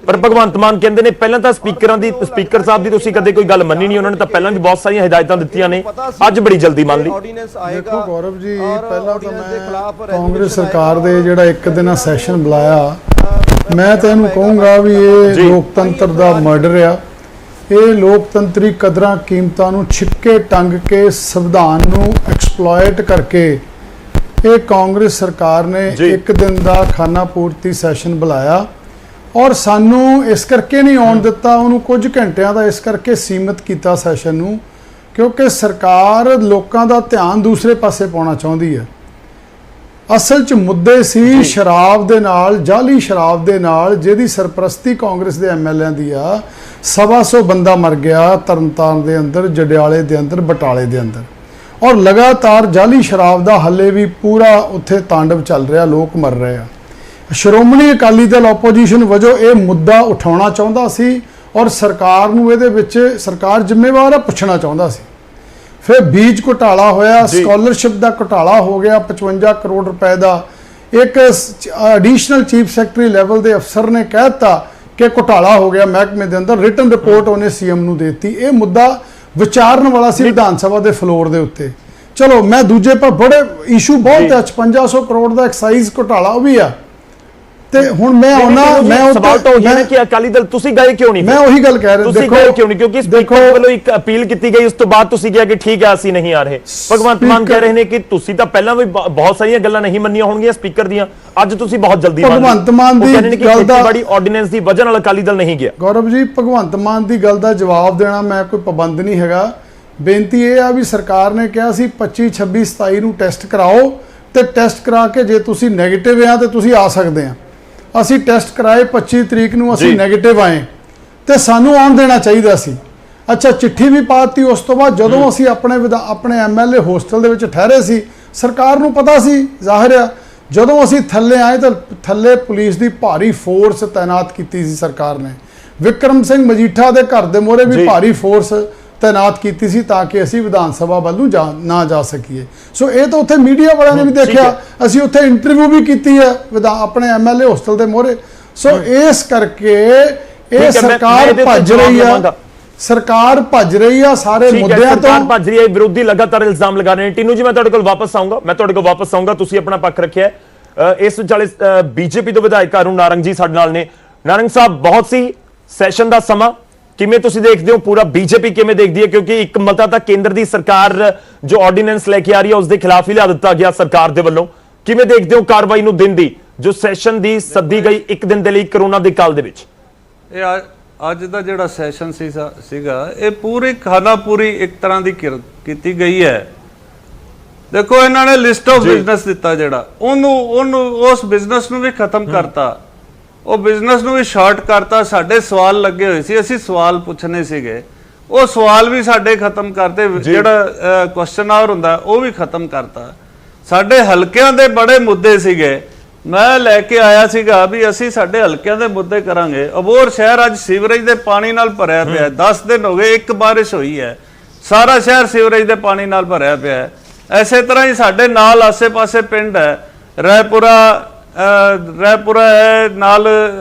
ਪਰ ਭਗਵੰਤ ਮਾਨ ਕਹਿੰਦੇ ਨੇ ਪਹਿਲਾਂ ਤਾਂ ਸਪੀਕਰ ਸਾਹਿਬ ਦੀ ਤੁਸੀਂ ਕਦੇ ਕੋਈ ਗੱਲ ਮੰਨੀ ਨਹੀਂ, ਉਹਨਾਂ ਨੇ ਤਾਂ ਪਹਿਲਾਂ ਵੀ ਬਹੁਤ ਸਾਰੀਆਂ ਹਦਾਇਤਾਂ ਦਿੱਤੀਆਂ ਨੇ, ਅੱਜ ਬੜੀ ਜਲਦੀ ਮੰਨ ਲਈ। ਦੇਖੋ ਗੌਰਵ ਜੀ, ਪਹਿਲਾਂ ਤਾਂ ਮੈਂ ਕਾਂਗਰਸ ਸਰਕਾਰ ਦੇ ਜਿਹੜਾ ਇੱਕ ਦਿਨਾ ਸੈਸ਼ਨ ਬੁਲਾਇਆ, ਮੈਂ ਤਾਂ ਇਹਨੂੰ ਕਹੂੰਗਾ ਵੀ ਇਹ ਲੋਕਤੰਤਰ ਦਾ ਮਰਡਰ ਆ। ਇਹ ਲੋਕਤੰਤਰੀ ਕਦਰਾਂ ਕੀਮਤਾਂ ਨੂੰ ਛਿੱਕੇ ਟੰਗ ਕੇ ਸੰਵਿਧਾਨ ਨੂੰ ਐਕਸਪਲੋਇਟ ਕਰਕੇ ਇਹ ਕਾਂਗਰਸ ਸਰਕਾਰ ਨੇ ਇੱਕ ਦਿਨ ਦਾ ਖਾਨਾ ਪੂਰਤੀ ਸੈਸ਼ਨ ਬੁਲਾਇਆ ਔਰ ਸਾਨੂੰ ਇਸ ਕਰਕੇ ਨਹੀਂ ਆਉਣ ਦਿੱਤਾ, ਉਹਨੂੰ ਕੁਝ ਘੰਟਿਆਂ ਦਾ ਇਸ ਕਰਕੇ ਸੀਮਿਤ ਕੀਤਾ ਸੈਸ਼ਨ ਨੂੰ ਕਿਉਂਕਿ ਸਰਕਾਰ ਲੋਕਾਂ ਦਾ ਧਿਆਨ ਦੂਸਰੇ ਪਾਸੇ ਪਾਉਣਾ ਚਾਹੁੰਦੀ ਹੈ। ਅਸਲ 'ਚ ਮੁੱਦੇ ਸੀ ਸ਼ਰਾਬ ਦੇ ਨਾਲ, ਜਾਲੀ ਸ਼ਰਾਬ ਦੇ ਨਾਲ, ਜਿਹਦੀ ਸਰਪ੍ਰਸਤੀ ਕਾਂਗਰਸ ਦੇ ਐਮਐਲਏਆਂ ਦੀ ਆ। 125 ਬੰਦਾ ਮਰ ਗਿਆ ਤਰਨਤਾਰਨ ਦੇ ਅੰਦਰ, ਜਡਿਆਲੇ ਦੇ ਅੰਦਰ, ਬਟਾਲੇ ਦੇ ਅੰਦਰ, ਔਰ ਲਗਾਤਾਰ ਜਾਲੀ ਸ਼ਰਾਬ ਦਾ ਹੱਲੇ ਵੀ ਪੂਰਾ ਉੱਥੇ ਤਾਂਡਵ ਚੱਲ ਰਿਹਾ, ਲੋਕ ਮਰ ਰਹੇ ਆ। ਸ਼੍ਰੋਮਣੀ ਅਕਾਲੀ ਦਲ ਆਪੋਜੀਸ਼ਨ ਵਜੋਂ ਇਹ ਮੁੱਦਾ ਉਠਾਉਣਾ ਚਾਹੁੰਦਾ ਸੀ ਔਰ ਸਰਕਾਰ ਨੂੰ ਇਹਦੇ ਵਿੱਚ ਸਰਕਾਰ ਜ਼ਿੰਮੇਵਾਰ ਆ ਪੁੱਛਣਾ ਚਾਹੁੰਦਾ ਸੀ। ਫਿਰ ਬੀਜ ਘੁਟਾਲਾ ਹੋਇਆ, ਸਕਾਲਰਸ਼ਿਪ ਦਾ ਘੁਟਾਲਾ ਹੋ ਗਿਆ, 55 ਕਰੋੜ ਰੁਪਏ ਦਾ। ਇੱਕ ਐਡੀਸ਼ਨਲ ਚੀਫ ਸੈਕਟਰੀ ਲੈਵਲ ਦੇ ਅਫਸਰ ਨੇ ਕਹਿ ਦਿੱਤਾ ਕਿ ਘੁਟਾਲਾ ਹੋ ਗਿਆ ਮਹਿਕਮੇ ਦੇ ਅੰਦਰ, ਰਿਟਨ ਰਿਪੋਰਟ ਉਹਨੇ ਸੀਐਮ ਨੂੰ ਦੇ ਦਿੱਤੀ। ਇਹ ਮੁੱਦਾ ਵਿਚਾਰਨ ਵਾਲਾ ਸੀ ਵਿਧਾਨ ਸਭਾ ਦੇ ਫਲੋਰ ਦੇ ਉੱਤੇ। ਚਲੋ ਮੈਂ ਦੂਜੇ ਪਰ ਬੜੇ ਇਸ਼ੂ ਬਹੁਤ ਹੈ, 5500 ਕਰੋੜ ਦਾ ਐਕਸਾਈਜ਼ ਘੁਟਾਲਾ ਉਹ ਵੀ ਆ। ਤੇ ਹੁਣ ਮੈਂ ਸਵਾਲ ਤਾਂ ਉਹੀ ਹੈ ਕਿ ਅਕਾਲੀ ਦਲ ਤੁਸੀਂ ਗਏ ਕਿਉਂ ਨਹੀਂ? ਮੈਂ ਉਹੀ ਗੱਲ ਕਹਿ ਰਿਹਾ, ਤੁਸੀਂ ਗਏ ਕਿਉਂ ਨਹੀਂ? ਕਿਉਂਕਿ ਸਪੀਕਰ ਵੱਲੋਂ ਇੱਕ ਅਪੀਲ ਕੀਤੀ ਗਈ, ਉਸ ਤੋਂ ਬਾਅਦ ਤੁਸੀਂ ਕਿਹਾ ਕਿ ਠੀਕ ਹੈ ਅਸੀਂ ਨਹੀਂ ਆ ਰਹੇ। ਭਗਵੰਤ ਮਾਨ ਕਹਿ ਰਹੇ ਨੇ ਕਿ ਤੁਸੀਂ ਤਾਂ ਪਹਿਲਾਂ ਵੀ ਬਹੁਤ ਸਾਰੀਆਂ ਗੱਲਾਂ ਨਹੀਂ ਮੰਨੀਆਂ ਹੋਣਗੀਆਂ ਸਪੀਕਰ ਦੀਆਂ, ਅੱਜ ਤੁਸੀਂ ਬਹੁਤ ਜਲਦੀ ਮੰਨ ਲਈ। ਭਗਵੰਤ ਮਾਨ ਦੀ ਗੱਲ ਦਾ ਬੜੀ ਆਰਡੀਨੈਂਸ ਦੀ ਵਜ੍ਹਾ ਨਾਲ ਅਕਾਲੀ ਦਲ ਨਹੀਂ ਗਿਆ। ਗੌਰਵ ਜੀ, ਭਗਵੰਤ ਮਾਨ ਦੀ ਗੱਲ ਦਾ ਜਵਾਬ ਦੇਣਾ ਮੈਂ ਕੋਈ ਪਾਬੰਦ ਨਹੀਂ ਹੈਗਾ। ਬੇਨਤੀ ਇਹ ਆ ਵੀ ਸਰਕਾਰ ਨੇ ਕਿਹਾ ਸੀ 25, 26, 27 ਨੂੰ ਟੈਸਟ ਕਰਾਓ ਤੇ ਟੈਸਟ ਕਰਾ ਕੇ ਜੇ ਤੁਸੀਂ ਨੈਗੇਟਿਵ ਆ ਤੇ ਤੁਸੀਂ ਆ ਸਕਦੇ ਆ। ਅਸੀਂ ਟੈਸਟ ਕਰਾਏ 25 ਤਰੀਕ ਨੂੰ, ਅਸੀਂ ਨੈਗੇਟਿਵ ਆਏ ਤੇ ਸਾਨੂੰ ਆਉਣ ਦੇਣਾ ਚਾਹੀਦਾ ਸੀ। ਅੱਛਾ, ਚਿੱਠੀ ਵੀ ਪਾਤੀ। ਉਸ ਤੋਂ ਬਾਅਦ ਜਦੋਂ ਅਸੀਂ ਆਪਣੇ ਐਮਐਲਏ ਹੋਸਟਲ ਦੇ ਵਿੱਚ ਠਹਿਰੇ ਸੀ, ਸਰਕਾਰ ਨੂੰ ਪਤਾ ਸੀ ਜ਼ਾਹਿਰ ਆ। ਜਦੋਂ ਅਸੀਂ ਥੱਲੇ ਆਏ ਤਾਂ ਥੱਲੇ ਪੁਲਿਸ ਦੀ ਭਾਰੀ ਫੋਰਸ ਤਾਇਨਾਤ ਕੀਤੀ ਸੀ ਸਰਕਾਰ ਨੇ। ਵਿਕਰਮ ਸਿੰਘ ਮਜੀਠਾ ਦੇ ਘਰ ਦੇ ਮੋਹਰੇ ਵੀ ਭਾਰੀ ਫੋਰਸ ਤਾਇਨਾਤ ਕੀਤੀ ਸੀ ਤਾਂ ਕਿ ਅਸੀਂ ਵਿਧਾਨ ਸਭਾ ਵੱਲ ਨੂੰ ਨਾ ਜਾ ਸਕੀਏ। ਸੋ ਇਹ ਤਾਂ ਉੱਥੇ ਮੀਡੀਆ ਵਾਲਿਆਂ ਨੇ ਵੀ ਦੇਖਿਆ, ਅਸੀਂ ਉੱਥੇ ਇੰਟਰਵਿਊ ਵੀ ਕੀਤੀ ਹੈ ਆਪਣੇ ਐਮਐਲਏ ਹੋਸਟਲ ਦੇ ਮੋਹਰੇ। ਸੋ ਇਸ ਕਰਕੇ ਇਹ ਸਰਕਾਰ ਭੱਜ ਰਹੀ ਆ, ਸਰਕਾਰ ਭੱਜ ਰਹੀ ਆ ਸਾਰੇ ਮੁੱਦਿਆਂ ਤੋਂ, ਭੱਜ ਰਹੀ ਹੈ। ਵਿਰੋਧੀ ਲਗਾਤਾਰ ਇਲਜ਼ਾਮ ਲਗਾ ਰਹੇ ਨੇ। ਟੀਨੂ ਜੀ, ਮੈਂ ਤੁਹਾਡੇ ਕੋਲ ਵਾਪਸ ਆਉਂਗਾ, ਤੁਸੀਂ ਆਪਣਾ ਪੱਖ ਰੱਖਿਆ। ਇਸ ਵਿਚਾਲੇ ਬੀਜੇਪੀ ਤੋਂ ਵਿਧਾਇਕ ਅਰੁਣ ਨਾਰੰਗ ਜੀ ਸਾਡੇ ਨਾਲ ਨੇ। ਨਾਰੰਗ ਸਾਹਿਬ, ਬਹੁਤ ਸੀ ਸੈਸ਼ਨ ਦਾ ਸਮਾਂ, ਕਿਵੇਂ ਤੁਸੀਂ ਦੇਖਦੇ ਹੋ? ਪੂਰਾ ਬੀਜੇਪੀ ਕਿਵੇਂ ਦੇਖਦੀ ਹੈ? ਕਿਉਂਕਿ ਇੱਕ ਮਤਾ ਤਾਂ ਕੇਂਦਰ ਦੀ ਸਰਕਾਰ ਜੋ ਆਰਡੀਨੈਂਸ ਲੈ ਕੇ ਆ ਰਹੀ ਹੈ ਉਸ ਦੇ ਖਿਲਾਫ ਹੀ ਲਿਆ ਦਿੱਤਾ ਗਿਆ ਸਰਕਾਰ ਦੇ ਵੱਲੋਂ। ਕਿਵੇਂ ਦੇਖਦੇ ਹੋ ਕਾਰਵਾਈ ਨੂੰ, ਦਿਨ ਦੀ ਜੋ ਸੈਸ਼ਨ ਦੀ ਸੱਦੀ ਗਈ ਇੱਕ ਦਿਨ ਦੇ ਲਈ ਕਰੋਨਾ ਦੇ ਕਾਲ ਦੇ ਵਿੱਚ? ਇਹ ਅੱਜ ਦਾ ਜਿਹੜਾ ਸੈਸ਼ਨ ਸੀਗਾ ਇਹ ਪੂਰੀ ਖਾਨਾ ਪੂਰੀ ਇੱਕ ਤਰ੍ਹਾਂ ਦੀ ਕੀਤੀ ਗਈ ਹੈ। ਦੇਖੋ, ਇਹਨਾਂ ਨੇ ਲਿਸਟ ਆਫ ਬਿਜ਼ਨਸ ਦਿੱਤਾ, ਜਿਹੜਾ ਉਹਨੂੰ ਉਸ ਬਿਜ਼ਨਸ ਨੂੰ ਵੀ ਖਤਮ ਕਰਤਾ, ਉਹ ਬਿਜ਼ਨਸ ਨੂੰ ਵੀ ਸ਼ਾਰਟ ਕਰਤਾ। ਸਾਡੇ ਸਵਾਲ ਲੱਗੇ ਹੋਏ ਸੀ, ਅਸੀਂ ਸਵਾਲ ਪੁੱਛਣੇ ਸੀਗੇ, ਉਹ ਸਵਾਲ ਵੀ ਸਾਡੇ ਖਤਮ ਕਰਤੇ। ਜਿਹੜਾ ਕੁਐਸਚਨ ਆਵਰ ਹੁੰਦਾ ਉਹ ਵੀ ਖਤਮ ਕਰਤਾ। ਸਾਡੇ ਹਲਕਿਆਂ ਦੇ ਬੜੇ ਮੁੱਦੇ ਸੀਗੇ, ਮੈਂ ਲੈ ਕੇ ਆਇਆ ਸੀਗਾ ਵੀ ਅਸੀਂ ਸਾਡੇ ਹਲਕਿਆਂ ਦੇ ਮੁੱਦੇ ਕਰਾਂਗੇ। ਅਬੋਹਰ ਸ਼ਹਿਰ ਅੱਜ ਸੀਵਰੇਜ ਦੇ ਪਾਣੀ ਨਾਲ ਭਰਿਆ ਪਿਆ, 10 ਦਿਨ ਹੋ ਗਏ, ਇੱਕ ਬਾਰਿਸ਼ ਹੋਈ ਹੈ, ਸਾਰਾ ਸ਼ਹਿਰ ਸੀਵਰੇਜ ਦੇ ਪਾਣੀ ਨਾਲ ਭਰਿਆ ਪਿਆ। ਐਸੇ ਤਰ੍ਹਾਂ ਹੀ ਸਾਡੇ ਨਾਲ ਆਸੇ-ਪਾਸੇ ਪਿੰਡ ਹੈ, ਰਾਏਪੁਰਾ ਹੈ, ਨਾਲ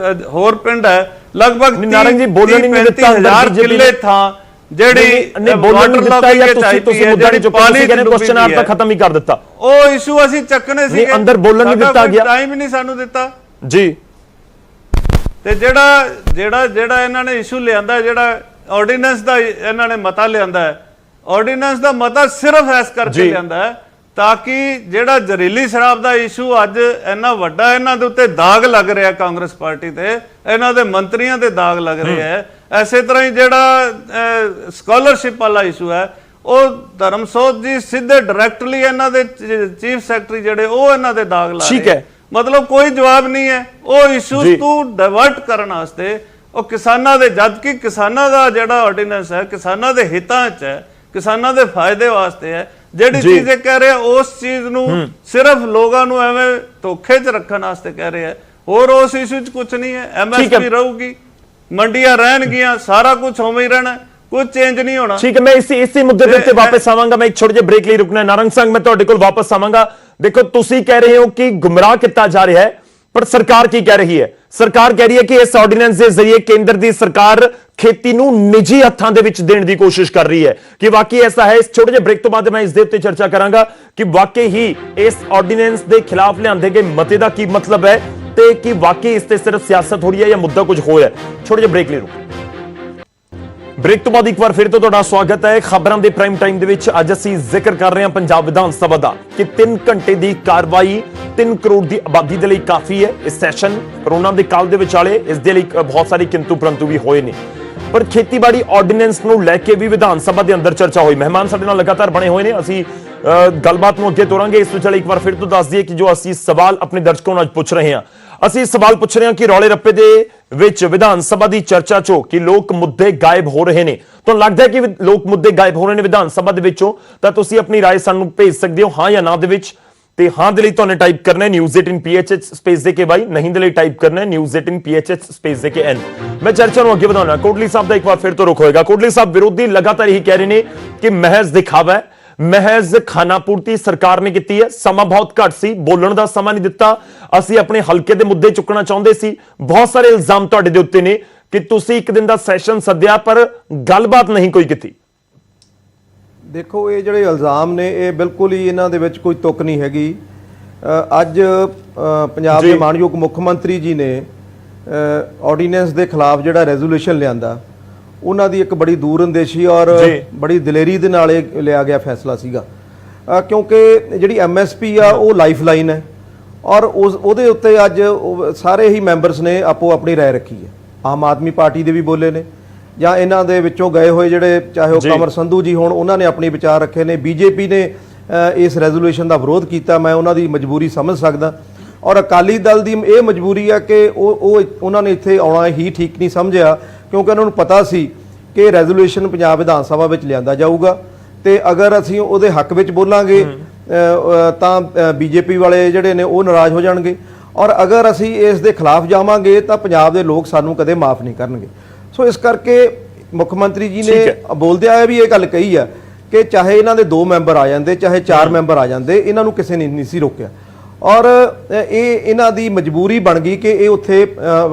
ਹੋਰ ਪਿੰਡ ਹੈ, ਲਗਭਗ 30,000 ਕਿੱਲੇ ਥਾਂ ਜਿਹੜੀ ਬੋਲਣ ਨਹੀਂ ਦਿੱਤਾ ਜਾਂ ਤੁਸੀਂ ਮੁੱਦਾ ਨਹੀਂ ਚੁੱਕਿਆ, ਤੁਸੀਂ ਕਹਿੰਦੇ ਕੁਐਸਚਨ ਆਪ ਤਾਂ ਖਤਮ ਹੀ ਕਰ ਦਿੱਤਾ। ਉਹ ਇਸ਼ੂ ਅਸੀਂ ਚੱਕਣੇ ਸੀਗੇ, ਅੰਦਰ ਬੋਲਣ ਨਹੀਂ ਦਿੱਤਾ ਗਿਆ, ਟਾਈਮ ਹੀ ਨਹੀਂ ਸਾਨੂੰ ਦਿੱਤਾ ਜੀ। ਤੇ ਜਿਹੜਾ ਇਹਨਾਂ ਨੇ ਇਸ਼ੂ ਲਿਆਂਦਾ, ਜਿਹੜਾ ਆਰਡੀਨੈਂਸ ਦਾ ਇਹਨਾਂ ਨੇ ਮਤਾ ਲਿਆਂਦਾ ਹੈ, ਆਰਡੀਨੈਂਸ ਦਾ ਮਤਾ ਸਿਰਫ ਇਸ ਕਰਕੇ ਲਿਆਂਦਾ ਹੈ ਤਾਂ ਕਿ ਜਿਹੜਾ ਜ਼ਹਿਰੀਲੀ ਸ਼ਰਾਬ ਦਾ ਇਸ਼ੂ ਅੱਜ ਇੰਨਾ ਵੱਡਾ ਇਹਨਾਂ ਦੇ ਉੱਤੇ ਦਾਗ ਲੱਗ ਰਿਹਾ, ਕਾਂਗਰਸ ਪਾਰਟੀ ਤੇ ਇਹਨਾਂ ਦੇ ਮੰਤਰੀਆਂ ਤੇ ਦਾਗ ਲੱਗ ਰਿਹਾ ਹੈ। ਐਸੇ ਤਰ੍ਹਾਂ ਹੀ ਜਿਹੜਾ ਸਕਾਲਰਸ਼ਿਪ ਵਾਲਾ ਇਸ਼ੂ ਹੈ, ਉਹ ਧਰਮਸੋਤ ਜੀ ਸਿੱਧੇ ਡਾਇਰੈਕਟਲੀ ਇਹਨਾਂ ਦੇ ਚੀਫ ਸੈਕਟਰੀ ਜਿਹੜੇ ਉਹ ਇਹਨਾਂ ਦੇ ਦਾਗ ਲਾ ਰਹੇ, ਮਤਲਬ ਕੋਈ ਜਵਾਬ ਨਹੀਂ ਹੈ। ਉਹ ਇਸ਼ੂਜ਼ ਤੋਂ ਡਾਇਵਰਟ ਕਰਨ ਵਾਸਤੇ ਉਹ ਕਿਸਾਨਾਂ ਦੇ, ਜਦ ਕਿ ਕਿਸਾਨਾਂ ਦਾ ਜਿਹੜਾ ਆਰਡੀਨੈਂਸ ਹੈ ਕਿਸਾਨਾਂ ਦੇ ਹਿੱਤਾਂ 'ਚ ਹੈ, ਕਿਸਾਨਾਂ ਦੇ ਫਾਇਦੇ ਵਾਸਤੇ ਹੈ। ਜਿਹੜੀ ਚੀਜ਼ ਇਹ ਕਹਿ ਰਿਹਾ ਉਸ ਚੀਜ਼ ਨੂੰ ਸਿਰਫ ਲੋਕਾਂ ਨੂੰ ਐਵੇਂ ਧੋਖੇ 'ਚ ਰੱਖਣ ਵਾਸਤੇ ਕਹਿ ਰਿਹਾ, ਹੋਰ ਉਸ ਇਸ਼ੂ 'ਚ ਕੁਝ ਨਹੀਂ ਹੈ। MSP ਰਹੂਗੀ, ਮੰਡੀਆਂ ਰਹਿਣਗੀਆਂ, ਸਾਰਾ ਕੁਝ ਉਵੇਂ ਹੀ ਰਹਿਣਾ, ਕੁਝ ਚੇਂਜ ਨਹੀਂ ਹੋਣਾ। ਠੀਕ ਹੈ, ਮੈਂ ਇਸੇ ਮੁੱਦੇ ਦੇ ਉੱਤੇ ਵਾਪਸ ਆਵਾਂਗਾ। ਮੈਂ ਇੱਕ ਛੋਟੇ ਜਿਹੇ ਬ੍ਰੇਕ ਲਈ ਰੁਕਣਾ। ਨਾਰੰਗ ਸਿੰਘ, ਮੈਂ ਤੁਹਾਡੇ ਕੋਲ ਵਾਪਸ ਆਵਾਂਗਾ। ਦੇਖੋ, ਤੁਸੀਂ ਕਹਿ ਰਹੇ ਹੋ ਕਿ ਗੁੰਮਰਾਹ ਕੀਤਾ ਜਾ ਰਿਹਾ ਹੈ, ਪਰ ਸਰਕਾਰ ਕੀ ਕਹਿ ਰਹੀ ਹੈ? ਸਰਕਾਰ ਕਹਿ ਰਹੀ ਹੈ ਕਿ ਇਸ ਆਰਡੀਨੈਂਸ ਦੇ ਜ਼ਰੀਏ ਕੇਂਦਰ ਦੀ ਸਰਕਾਰ ਖੇਤੀ ਨੂੰ ਨਿੱਜੀ ਹੱਥਾਂ ਦੇ ਵਿੱਚ ਦੇਣ ਦੀ ਕੋਸ਼ਿਸ਼ ਕਰ ਰਹੀ ਹੈ। ਕਿ ਵਾਕਈ ਐਸਾ ਹੈ? ਇਸ ਛੋਟੇ ਜਿਹੇ ਬ੍ਰੇਕ ਤੋਂ ਬਾਅਦ ਮੈਂ ਇਸ ਦੇ ਉੱਤੇ ਚਰਚਾ ਕਰਾਂਗਾ ਕਿ ਵਾਕਈ ਹੀ ਇਸ ਆਰਡੀਨੈਂਸ ਦੇ ਖਿਲਾਫ ਲਿਆਂਦੇ ਗਏ ਮਤੇ ਦਾ ਕੀ ਮਤਲਬ ਹੈ ਤੇ ਕਿ ਵਾਕਈ ਇਸ ਤੇ ਸਿਰਫ ਸਿਆਸਤ ਹੋ ਰਹੀ ਹੈ ਜਾਂ ਮੁੱਦਾ ਕੁਝ ਹੋਰ ਹੈ। ਛੋਟੇ ਜਿਹੇ ਬ੍ਰੇਕ ਲਈ ਰੁਕੋ। ਬ੍ਰੇਕ ਤੋਂ ਬਾਅਦ ਇੱਕ ਵਾਰ ਫਿਰ ਤੋਂ ਤੁਹਾਡਾ ਸਵਾਗਤ ਹੈ ਖਬਰਾਂ ਦੇ ਪ੍ਰਾਈਮ ਟਾਈਮ ਦੇ ਵਿੱਚ। ਅੱਜ ਅਸੀਂ ਜ਼ਿਕਰ ਕਰ ਰਹੇ ਹਾਂ ਪੰਜਾਬ ਵਿਧਾਨ ਸਭਾ ਦਾ ਕਿ 3 ਘੰਟੇ ਦੀ ਕਾਰਵਾਈ 3 ਕਰੋੜ ਦੀ ਆਬਾਦੀ ਦੇ ਲਈ ਕਾਫੀ ਹੈ। ਇਸ ਸੈਸ਼ਨ ਕਰੋਨਾ ਦੇ ਕਾਲ ਦੇ ਵਿਚਾਲੇ ਇਸ ਦੇ ਲਈ ਬਹੁਤ ਸਾਰੀ ਕਿੰਤੂ ਪਰੰਤੂ ਵੀ ਹੋਏ ਨੇ, ਪਰ ਖੇਤੀਬਾੜੀ ਆਰਡੀਨੈਂਸ ਨੂੰ ਲੈ ਕੇ ਵੀ ਵਿਧਾਨ ਸਭਾ ਦੇ ਅੰਦਰ ਚਰਚਾ ਹੋਈ। ਮਹਿਮਾਨ ਸਾਡੇ ਨਾਲ ਲਗਾਤਾਰ ਬਣੇ ਹੋਏ ਨੇ, ਅਸੀਂ ਗੱਲਬਾਤ ਨੂੰ ਅੱਗੇ ਤੋਰਾਂਗੇ। ਇਸ ਵਿਚਾਲੇ ਇੱਕ ਵਾਰ ਫਿਰ ਤੋਂ ਦੱਸ ਦਈਏ ਕਿ ਜੋ ਅਸੀਂ ਸਵਾਲ ਆਪਣੇ ਦਰਸ਼ਕਾਂ ਨੂੰ ਅੱਜ ਪੁੱਛ ਰਹੇ ਹਾਂ, ਅਸੀਂ ਸਵਾਲ ਪੁੱਛ ਰਹੇ ਹਾਂ ਕਿ ਰੌਲੇ ਰੱਪੇ ਦੇ ਵਿੱਚ ਵਿਧਾਨ ਸਭਾ ਦੀ ਚਰਚਾ ਚੋਂ ਕਿ ਲੋਕ ਮੁੱਦੇ ਗਾਇਬ ਹੋ ਰਹੇ ਨੇ। ਤੁਹਾਨੂੰ ਲੱਗਦਾ ਹੈ ਕਿ ਲੋਕ ਮੁੱਦੇ ਗਾਇਬ ਹੋ ਰਹੇ ਨੇ ਵਿਧਾਨ ਸਭਾ ਦੇ ਵਿੱਚੋਂ? ਤਾਂ ਤੁਸੀਂ ਆਪਣੀ ਰਾਏ ਸਾਨੂੰ ਭੇਜ ਸਕਦੇ ਹੋ ਹਾਂ ਜਾਂ ਨਾ ਦੇ ਵਿੱਚ। ਤੇ ਹਾਂ ਦੇ ਲਈ ਤੁਹਾਨੂੰ ਟਾਈਪ ਕਰਨਾ ਹੈ news18PHH ਸਪੇਸ ਦੇ ਕੇ ਬਾਈ, ਨਹੀਂ ਦੇ ਲਈ ਟਾਈਪ ਕਰਨਾ ਹੈ news18PHH ਸਪੇਸ ਦੇ ਕੇ ਐਨ। ਮੈਂ ਚਰਚਾ ਨੂੰ ਅੱਗੇ ਵਧਾਉਣਾ। ਕੋਟਲੀ ਸਾਹਿਬ ਦਾ ਇੱਕ ਵਾਰ ਫਿਰ ਤੋਂ ਰੁਖ ਹੋਏਗਾ। ਕੋਟਲੀ ਸਾਹਿਬ, ਵਿਰੋਧੀ ਲਗਾਤਾਰ ਇਹੀ ਕਹਿ ਰਹੇ ਨੇ ਕਿ ਮਹਿਜ਼ ਦਿਖਾਵਾ ਹੈ, ਮਹਿਜ਼ ਖਾਨਾ ਪੂਰਤੀ ਸਰਕਾਰ ਨੇ ਕੀਤੀ ਹੈ। ਸਮਾਂ ਬਹੁਤ ਘੱਟ ਸੀ, ਬੋਲਣ ਦਾ ਸਮਾਂ ਨਹੀਂ ਦਿੱਤਾ। ਅਸੀਂ ਆਪਣੇ ਹਲਕੇ ਦੇ ਮੁੱਦੇ ਚੁੱਕਣਾ ਚਾਹੁੰਦੇ ਸੀ। ਬਹੁਤ ਸਾਰੇ ਇਲਜ਼ਾਮ ਤੁਹਾਡੇ ਦੇ ਉੱਤੇ ਨੇ ਕਿ ਤੁਸੀਂ ਇੱਕ ਦਿਨ ਦਾ ਸੈਸ਼ਨ ਸੱਦਿਆ ਪਰ ਗੱਲਬਾਤ ਨਹੀਂ ਕੋਈ ਕੀਤੀ। ਦੇਖੋ, ਇਹ ਜਿਹੜੇ ਇਲਜ਼ਾਮ ਨੇ ਇਹ ਬਿਲਕੁਲ ਹੀ ਇਹਨਾਂ ਦੇ ਵਿੱਚ ਕੋਈ ਤੁਕ ਨਹੀਂ ਹੈਗੀ। ਅੱਜ ਪੰਜਾਬ ਦੇ ਮਾਨਯੋਗ ਮੁੱਖ ਮੰਤਰੀ ਜੀ ਨੇ ਆਰਡੀਨੈਂਸ ਦੇ ਖਿਲਾਫ ਜਿਹੜਾ ਰੈਜ਼ੋਲੂਸ਼ਨ ਲਿਆਂਦਾ, ਉਹਨਾਂ ਦੀ ਇੱਕ ਬੜੀ ਦੂਰਅੰਦੇਸ਼ੀ ਔਰ ਬੜੀ ਦਲੇਰੀ ਦੇ ਨਾਲ ਇਹ ਲਿਆ ਗਿਆ ਫੈਸਲਾ ਸੀਗਾ। ਕਿਉਂਕਿ ਜਿਹੜੀ MSP ਆ ਉਹ ਲਾਈਫ ਲਾਈਨ ਹੈ ਔਰ ਉਹਦੇ ਉੱਤੇ ਅੱਜ ਸਾਰੇ ਹੀ ਮੈਂਬਰਸ ਨੇ ਆਪੋ ਆਪਣੀ ਰਾਏ ਰੱਖੀ ਹੈ। ਆਮ ਆਦਮੀ ਪਾਰਟੀ ਦੇ ਵੀ ਬੋਲੇ ਨੇ ਜਾਂ ਇਹਨਾਂ ਦੇ ਵਿੱਚੋਂ ਗਏ ਹੋਏ ਜਿਹੜੇ ਚਾਹੇ ਉਹ ਕਮਰ ਸੰਧੂ ਜੀ ਹੋਣ, ਉਹਨਾਂ ਨੇ ਆਪਣੇ ਵਿਚਾਰ ਰੱਖੇ ਨੇ। BJP ਨੇ ਇਸ ਰੈਜ਼ੋਲੂਸ਼ਨ ਦਾ ਵਿਰੋਧ ਕੀਤਾ। ਮੈਂ ਉਹਨਾਂ ਦੀ ਮਜਬੂਰੀ ਸਮਝ ਸਕਦਾ ਔਰ ਅਕਾਲੀ ਦਲ ਦੀ ਇਹ ਮਜਬੂਰੀ ਆ ਕਿ ਉਹਨਾਂ ਨੇ ਇੱਥੇ ਆਉਣਾ ਹੀ ਠੀਕ ਨਹੀਂ ਸਮਝਿਆ, ਕਿਉਂਕਿ ਉਹਨਾਂ ਨੂੰ ਪਤਾ ਸੀ ਕਿ ਰੈਜ਼ੋਲੂਸ਼ਨ ਪੰਜਾਬ ਵਿਧਾਨ ਸਭਾ ਵਿੱਚ ਲਿਆਂਦਾ ਜਾਊਗਾ ਤੇ ਅਗਰ ਅਸੀਂ ਉਹਦੇ ਹੱਕ ਵਿੱਚ ਬੋਲਾਂਗੇ ਤਾਂ BJP ਵਾਲੇ ਜਿਹੜੇ ਨੇ ਉਹ ਨਾਰਾਜ਼ ਹੋ ਜਾਣਗੇ ਔਰ ਅਗਰ ਅਸੀਂ ਇਸ ਦੇ ਖਿਲਾਫ ਜਾਵਾਂਗੇ ਤਾਂ ਪੰਜਾਬ ਦੇ ਲੋਕ ਸਾਨੂੰ ਕਦੇ ਮਾਫ ਨਹੀਂ ਕਰਨਗੇ। ਸੋ ਇਸ ਕਰਕੇ ਮੁੱਖ ਮੰਤਰੀ ਜੀ ਨੇ ਬੋਲਦਿਆਂ ਹੋਇਆ ਵੀ ਇਹ ਗੱਲ ਕਹੀ ਆ ਕਿ ਚਾਹੇ ਇਹਨਾਂ ਦੇ 2 ਮੈਂਬਰ ਆ ਜਾਂਦੇ, ਚਾਹੇ 4 ਮੈਂਬਰ ਆ ਜਾਂਦੇ, ਇਹਨਾਂ ਨੂੰ ਕਿਸੇ ਨੇ ਨਹੀਂ ਸੀ ਰੋਕਿਆ ਔਰ ਇਹ ਇਹਨਾਂ ਦੀ ਮਜਬੂਰੀ ਬਣ ਗਈ ਕਿ ਇਹ ਉੱਥੇ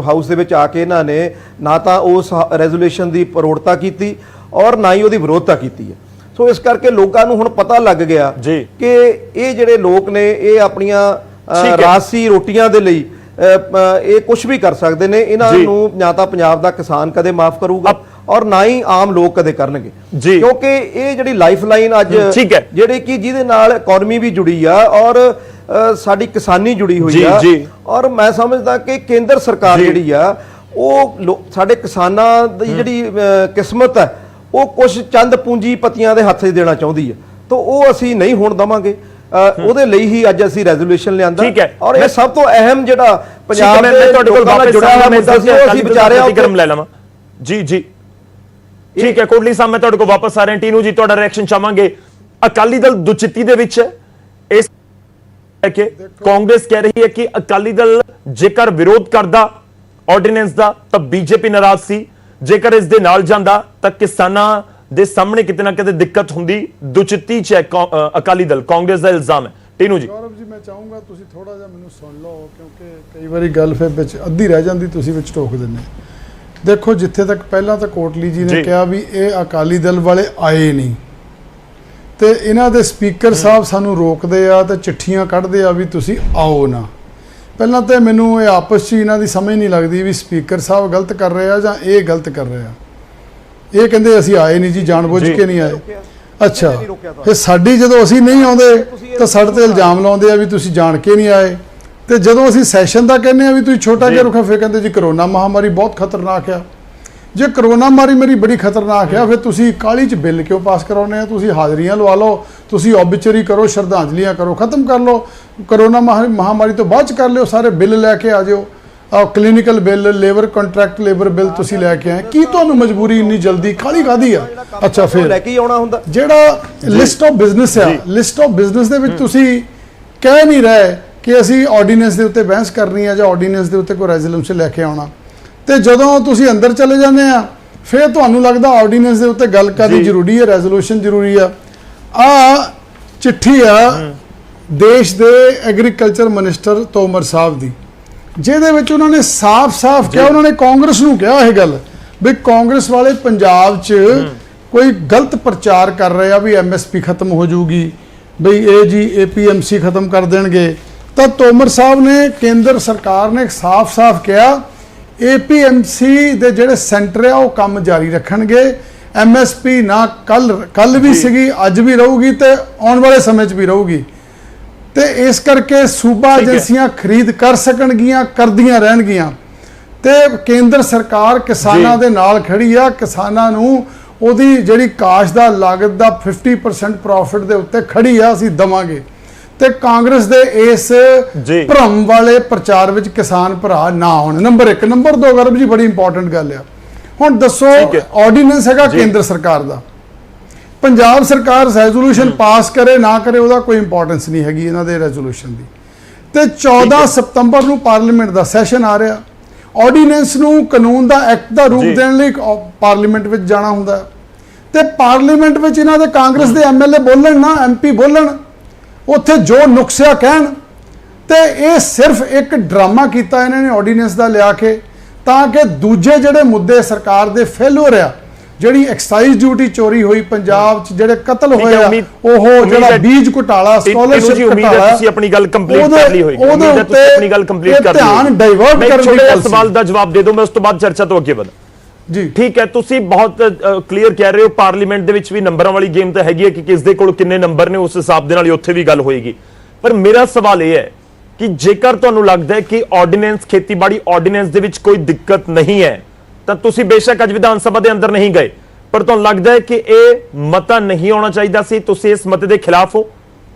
ਹਾਊਸ ਦੇ ਵਿੱਚ ਆ ਕੇ ਇਹਨਾਂ ਨੇ ਨਾ ਤਾਂ ਉਸ ਰੈਜ਼ੋਲੂਸ਼ਨ ਦੀ ਪ੍ਰੋੜਤਾ ਕੀਤੀ ਔਰ ਨਾ ਹੀ ਉਹਦੀ ਵਿਰੋਧਤਾ ਕੀਤੀ ਹੈ। ਸੋ ਇਸ ਕਰਕੇ ਲੋਕਾਂ ਨੂੰ ਹੁਣ ਪਤਾ ਲੱਗ ਗਿਆ ਕਿ ਇਹ ਜਿਹੜੇ ਲੋਕ ਨੇ ਇਹ ਆਪਣੀਆਂ ਰਾਜਸੀ ਰੋਟੀਆਂ ਦੇ ਲਈ ਇਹ ਕੁਝ ਵੀ ਕਰ ਸਕਦੇ ਨੇ। ਇਹਨਾਂ ਨੂੰ ਨਾ ਤਾਂ ਪੰਜਾਬ ਦਾ ਕਿਸਾਨ ਕਦੇ ਮਾਫ ਕਰੂਗਾ ਔਰ ਨਾ ਹੀ ਆਮ ਲੋਕ ਕਦੇ ਕਰਨਗੇ, ਕਿਉਂਕਿ ਇਹ ਜਿਹੜੀ ਲਾਈਫ ਲਾਈਨ ਅੱਜ ਜਿਹੜੀ ਕਿ ਜਿਹਦੇ ਨਾਲ ਇਕਨੋਮੀ ਵੀ ਜੁੜੀ ਆ ਔਰ ਸਾਡੀ ਕਿਸਾਨੀ ਜੁੜੀ ਹੋਈ ਆ ਔਰ ਮੈਂ ਸਮਝਦਾ ਕਿ ਕੇਂਦਰ ਸਰਕਾਰ ਜਿਹੜੀ ਆ ਉਹ ਸਾਡੇ ਕਿਸਾਨਾਂ ਦੀ ਜਿਹੜੀ ਕਿਸਮਤ ਹੈ ਉਹ ਕੁਝ ਚੰਦ ਪੂੰਜੀਪਤੀਆਂ ਦੇ ਹੱਥ 'ਚ ਦੇਣਾ ਚਾਹੁੰਦੀ ਹੈ, ਤਾਂ ਉਹ ਅਸੀਂ ਨਹੀਂ ਹੋਣ ਦੇਵਾਂਗੇ। ਉਹਦੇ ਲਈ ਹੀ ਅੱਜ ਅਸੀਂ ਰੈਜ਼ੋਲੂਸ਼ਨ ਲਿਆਂਦਾ ਔਰ ਇਹ ਸਭ ਤੋਂ ਅਹਿਮ ਜਿਹੜਾ ਪੰਜਾਬ ਦੇ ਤੁਹਾਡੇ ਕੋਲ ਵਾਪਸ ਜੁੜਿਆ ਹੋਇਆ ਮੁੱਦਾ ਸੀ ਉਹ ਅਸੀਂ ਵਿਚਾਰਿਆ ਗਰਮ ਲੈ ਲਵਾਂ। ਜੀ ਠੀਕ ਹੈ ਕੋਟਲੀ ਸਾਹਿਬ, ਮੈਂ ਤੁਹਾਡੇ ਕੋਲ ਵਾਪਸ ਆ ਰਿਹਾ। ਟੀਨੂ ਜੀ, ਤੁਹਾਡਾ ਰਿਐਕਸ਼ਨ ਚਾਹਾਂਗੇ। ਅਕਾਲੀ ਦਲ ਦੁਚਿੱਤੀ ਦੇ ਵਿੱਚ ਇਸ ਕਿ ਕਾਂਗਰਸ ਕਹਿ ਰਹੀ ਹੈ ਕਿ ਅਕਾਲੀ ਦਲ ਜੇਕਰ ਵਿਰੋਧ ਕਰਦਾ ਆਰਡੀਨੈਂਸ ਦਾ ਤਾਂ BJP ਨਾਰਾਜ਼ ਸੀ, ਜੇਕਰ ਇਸ ਦੇ ਨਾਲ ਜਾਂਦਾ ਤਾਂ ਕਿਸਾਨਾਂ ਦੇ ਸਾਹਮਣੇ ਕਿਤੇ ਨਾ ਕਿਤੇ ਦਿੱਕਤ ਹੁੰਦੀ। ਦੁਚਿੱਤੀ ਚ ਅਕਾਲੀ ਦਲ, ਕਾਂਗਰਸ ਦਾ ਇਲਜ਼ਾਮ ਹੈ। ਟੀਨੂ ਜੀ। ਗੌਰਵ ਜੀ, ਮੈਂ ਚਾਹੂੰਗਾ ਤੁਸੀਂ ਥੋੜਾ ਜਿਹਾ ਮੈਨੂੰ ਸੁਣ ਲਓ, ਕਿਉਂਕਿ ਕਈ ਵਾਰੀ ਗੱਲ ਫਿਰ ਵਿੱਚ ਅੱਧੀ ਰਹਿ ਜਾਂਦੀ, ਤੁਸੀਂ ਵਿੱਚ ਟੋਕ ਦਿੰਦੇ। ਦੇਖੋ, ਜਿੱਥੇ ਤੱਕ ਪਹਿਲਾਂ ਤਾਂ ਕੋਟਲੀ ਜੀ ਨੇ ਕਿਹਾ ਵੀ ਇਹ ਅਕਾਲੀ ਦਲ ਵਾਲੇ ਆਏ ਨਹੀਂ ਤੇ ਇਹਨਾਂ ਦੇ ਸਪੀਕਰ ਸਾਹਿਬ ਸਾਨੂੰ ਰੋਕਦੇ ਆ ਤੇ ਚਿੱਠੀਆਂ ਕੱਢਦੇ ਆ ਵੀ ਤੁਸੀਂ ਆਓ ਨਾ। ਪਹਿਲਾਂ ਤਾਂ ਮੈਨੂੰ ਇਹ ਆਪਸ 'ਚ ਇਹਨਾਂ ਦੀ ਸਮਝ ਨਹੀਂ ਲੱਗਦੀ ਵੀ ਸਪੀਕਰ ਸਾਹਿਬ ਗਲਤ ਕਰ ਰਹੇ ਆ ਜਾਂ ਇਹ ਗਲਤ ਕਰ ਰਹੇ ਆ। ਇਹ ਕਹਿੰਦੇ ਅਸੀਂ ਆਏ ਨਹੀਂ ਜੀ, ਜਾਣਬੁੱਝ ਕੇ ਨਹੀਂ ਆਏ। ਅੱਛਾ, ਇਹ ਸਾਡੀ ਜਦੋਂ ਅਸੀਂ ਨਹੀਂ ਆਉਂਦੇ ਤਾਂ ਸਾਡੇ ਤੇ ਇਲਜ਼ਾਮ ਲਾਉਂਦੇ ਆ ਵੀ ਤੁਸੀਂ ਜਾਣ ਕੇ ਨਹੀਂ ਆਏ, ਤੇ ਜਦੋਂ ਅਸੀਂ ਸੈਸ਼ਨ ਦਾ ਕਹਿੰਦੇ ਆ ਵੀ ਤੁਸੀਂ ਛੋਟਾ ਜਿਹਾ ਰੁਖਾ, ਫਿਰ ਕਹਿੰਦੇ ਜੀ ਕਰੋਨਾ ਮਹਾਮਾਰੀ ਬਹੁਤ ਖਤਰਨਾਕ ਆ। ਜੇ ਕਰੋਨਾ ਮਹਾਮਾਰੀ ਬੜੀ ਖਤਰਨਾਕ ਆ ਫਿਰ ਤੁਸੀਂ ਕਾਹਲੀ 'ਚ ਬਿੱਲ ਕਿਉਂ ਪਾਸ ਕਰਾਉਂਦੇ ਆ? ਤੁਸੀਂ ਹਾਜ਼ਰੀਆਂ ਲਵਾ ਲਓ, ਤੁਸੀਂ ਔਬਚਰੀ ਕਰੋ, ਸ਼ਰਧਾਂਜਲੀਆਂ ਕਰੋ, ਖਤਮ ਕਰ ਲਓ। ਕਰੋਨਾ ਮਹਾਮਾਰੀ ਤੋਂ ਬਾਅਦ 'ਚ ਕਰ ਲਿਓ, ਸਾਰੇ ਬਿੱਲ ਲੈ ਕੇ ਆ ਜਾਓ। Clinical bill, labour contract labour bill ਤੁਸੀਂ ਲੈ ਕੇ ਆਏ, ਕੀ ਤੁਹਾਨੂੰ ਮਜਬੂਰੀ ਇੰਨੀ ਜਲਦੀ ਖਾਲੀ ਕਾਦੀ ਆ? ਅੱਛਾ, ਫਿਰ ਲੈ ਕੇ ਹੀ ਆਉਣਾ ਹੁੰਦਾ। ਜਿਹੜਾ ਲਿਸਟ ਆਫ ਬਿਜ਼ਨਸ ਆ, ਲਿਸਟ ਆਫ ਬਿਜ਼ਨਸ ਦੇ ਵਿੱਚ ਤੁਸੀਂ ਕਹਿ ਨਹੀਂ ਰਹੇ ਕਿ ਅਸੀਂ ਆਰਡੀਨੈਂਸ ਦੇ ਉੱਤੇ ਬਹਿਸ ਕਰਨੀ ਆ ਜਾਂ ਆਰਡੀਨੈਂਸ ਦੇ ਉੱਤੇ ਕੋਈ ਰੈਜ਼ੋਲੂਸ਼ਨ ਲੈ ਕੇ ਆਉਣਾ, ਤੇ ਜਦੋਂ ਤੁਸੀਂ ਅੰਦਰ ਚਲੇ ਜਾਂਦੇ ਆ ਫਿਰ ਤੁਹਾਨੂੰ ਲੱਗਦਾ ਆਰਡੀਨੈਂਸ ਦੇ ਉੱਤੇ ਗੱਲ ਕਰਨੀ ਜ਼ਰੂਰੀ ਹੈ, ਰੈਜ਼ੋਲੂਸ਼ਨ ਜ਼ਰੂਰੀ ਆ। ਚਿੱਠੀ ਆ ਦੇਸ਼ ਦੇ ਐਗਰੀਕਲਚਰ ਮਿਨਿਸਟਰ ਤੋਮਰ ਸਾਹਿਬ ਦੀ, ਜਿਹਦੇ ਵਿੱਚ ਉਹਨਾਂ ਨੇ ਸਾਫ਼-ਸਾਫ਼ ਕਿਹਾ, ਉਹਨਾਂ ਨੇ ਕਾਂਗਰਸ ਨੂੰ ਕਿਹਾ ਇਹ ਗੱਲ ਵੀ ਕਾਂਗਰਸ ਵਾਲੇ ਪੰਜਾਬ 'ਚ ਕੋਈ ਗਲਤ ਪ੍ਰਚਾਰ ਕਰ ਰਹੇ ਆ ਵੀ ਐਮਐਸਪੀ ਖਤਮ ਹੋ ਜਾਊਗੀ, ਬਈ ਇਹ ਜੀ ਏਪੀਐਮਸੀ ਖਤਮ ਕਰ ਦੇਣਗੇ। ਤਾਂ ਤੋਮਰ ਸਾਹਿਬ ਨੇ, ਕੇਂਦਰ ਸਰਕਾਰ ਨੇ ਸਾਫ਼-ਸਾਫ਼ ਕਿਹਾ ਏਪੀਐਮਸੀ ਦੇ ਜਿਹੜੇ ਸੈਂਟਰ ਆ ਉਹ ਕੰਮ ਜਾਰੀ ਰੱਖਣਗੇ, ਐਮਐਸਪੀ ਨਾ ਕੱਲ ਵੀ ਸੀਗੀ, ਅੱਜ ਵੀ ਰਹੂਗੀ ਤੇ ਆਉਣ ਵਾਲੇ ਸਮੇਂ 'ਚ ਵੀ ਰਹੂਗੀ, ਤੇ ਇਸ ਕਰਕੇ ਸੂਬਾ ਏਜੰਸੀਆਂ ਖਰੀਦ ਕਰ ਸਕਣਗੀਆਂ, ਕਰਦੀਆਂ ਰਹਿਣਗੀਆਂ, ਤੇ ਕੇਂਦਰ ਸਰਕਾਰ ਕਿਸਾਨਾਂ ਦੇ ਨਾਲ ਖੜੀ ਆ। ਕਿਸਾਨਾਂ ਨੂੰ ਉਹਦੀ ਜਿਹੜੀ ਕਾਸ਼ ਦਾ ਲਾਗਤ ਦਾ 50% ਪ੍ਰੋਫਿਟ ਦੇ ਉੱਤੇ ਖੜੀ ਆ, ਅਸੀਂ ਦਵਾਂਗੇ। ਤੇ ਕਾਂਗਰਸ ਦੇ ਇਸ ਭਰਮ ਵਾਲੇ ਪ੍ਰਚਾਰ ਵਿੱਚ ਕਿਸਾਨ ਭਰਾ ਨਾ ਆਉਣ, ਨੰਬਰ 1। ਨੰਬਰ 2 ਗਰਭ ਜੀ, ਬੜੀ ਇੰਪੋਰਟੈਂਟ ਗੱਲ ਆ, ਹੁਣ ਦੱਸੋ ਆਰਡੀਨੈਂਸ ਹੈਗਾ ਕੇਂਦਰ ਸਰਕਾਰ ਦਾ, ਪੰਜਾਬ ਸਰਕਾਰ ਰੈਜ਼ੋਲੂਸ਼ਨ ਪਾਸ ਕਰੇ ਨਾ ਕਰੇ ਉਹਦਾ ਕੋਈ ਇੰਪੋਰਟੈਂਸ ਨਹੀਂ ਹੈਗੀ ਇਹਨਾਂ ਦੇ ਰੈਜ਼ੋਲੂਸ਼ਨ ਦੀ। ਤੇ 14 ਸਤੰਬਰ ਨੂੰ ਪਾਰਲੀਮੈਂਟ ਦਾ ਸੈਸ਼ਨ ਆ ਰਿਹਾ, ਆਰਡੀਨੈਂਸ ਨੂੰ ਕਾਨੂੰਨ ਦਾ ਐਕਟ ਦਾ ਰੂਪ ਦੇਣ ਲਈ ਪਾਰਲੀਮੈਂਟ ਵਿੱਚ ਜਾਣਾ ਹੁੰਦਾ, ਤੇ ਪਾਰਲੀਮੈਂਟ ਵਿੱਚ ਇਹਨਾਂ ਦੇ ਕਾਂਗਰਸ ਦੇ ਐਮਐਲਏ ਬੋਲਣ ਨਾ, ਐਮਪੀ ਬੋਲਣ, ਉੱਥੇ ਜੋ ਨੁਕਸਿਆ ਕਹਿਣ, ਤੇ ਇਹ ਸਿਰਫ ਇੱਕ ਡਰਾਮਾ ਕੀਤਾ ਇਹਨਾਂ ਨੇ ਆਰਡੀਨੈਂਸ ਦਾ ਲਿਆ ਕੇ, ਤਾਂ ਕਿ ਦੂਜੇ ਜਿਹੜੇ ਮੁੱਦੇ ਸਰਕਾਰ ਦੇ ਫੇਲ ਹੋ ਰਿਹਾ, ਜਿਹੜੀ ਐਕਸਾਈਜ਼ ਡਿਊਟੀ ਚੋਰੀ ਹੋਈ ਪੰਜਾਬ 'ਚ, ਜਿਹੜੇ ਕਤਲ ਹੋਏ ਆ, ਉਹ ਜਿਹੜਾ ਬੀਜ ਘੁਟਾਲਾ, ਸਕਾਲਰਸ਼ਿਪ ਘੁਟਾਲਾ, ਤੁਸੀਂ ਆਪਣੀ ਗੱਲ ਕੰਪਲੀਟ ਕਰ ਲਈ ਹੋਏਗੀ, ਉਹਦੇ ਉੱਤੇ ਆਪਣੀ ਗੱਲ ਕੰਪਲੀਟ ਕਰ ਲਈ, ਧਿਆਨ ਡਾਇਵਰਟ ਕਰਨ ਦੀ ਸਵਾਲ ਦਾ ਜਵਾਬ ਦੇ ਦਿਓ, ਮੈਂ ਉਸ ਤੋਂ ਬਾਅਦ ਚਰਚਾ ਤੋਂ ਅੱਗੇ ਵਧਾਂ ਜੀ। ਠੀਕ ਹੈ, ਤੁਸੀਂ ਬਹੁਤ ਕਲੀਅਰ ਕਹਿ ਰਹੇ ਹੋ, ਪਾਰਲੀਮੈਂਟ ਦੇ ਵਿੱਚ ਵੀ ਨੰਬਰਾਂ ਵਾਲੀ ਗੇਮ ਤਾਂ ਹੈਗੀ ਹੈ ਕਿ ਕਿਸ ਦੇ ਕੋਲ ਕਿੰਨੇ ਨੰਬਰ ਨੇ, ਉਸ ਹਿਸਾਬ ਦੇ ਨਾਲ ਹੀ ਉੱਥੇ ਵੀ ਗੱਲ ਹੋਏਗੀ। ਪਰ ਮੇਰਾ ਸਵਾਲ ਇਹ ਹੈ ਕਿ ਜੇਕਰ ਤੁਹਾਨੂੰ ਲੱਗਦਾ ਹੈ ਕਿ ਆਰਡੀਨੈਂਸ, ਖੇਤੀਬਾੜੀ ਆਰਡੀਨੈਂਸ ਦੇ ਵਿੱਚ ਕੋਈ ਦਿੱਕਤ ਨਹੀਂ ਹੈ, ਤਾਂ ਤੁਸੀਂ ਬੇਸ਼ੱਕ ਅੱਜ ਵਿਧਾਨ ਸਭਾ ਦੇ ਅੰਦਰ ਨਹੀਂ ਗਏ, ਪਰ ਤੁਹਾਨੂੰ ਲੱਗਦਾ ਹੈ ਕਿ ਇਹ ਮਤਾ ਨਹੀਂ ਆਉਣਾ ਚਾਹੀਦਾ ਸੀ, ਤੁਸੀਂ ਇਸ ਮਤੇ ਦੇ ਖਿਲਾਫ ਹੋ?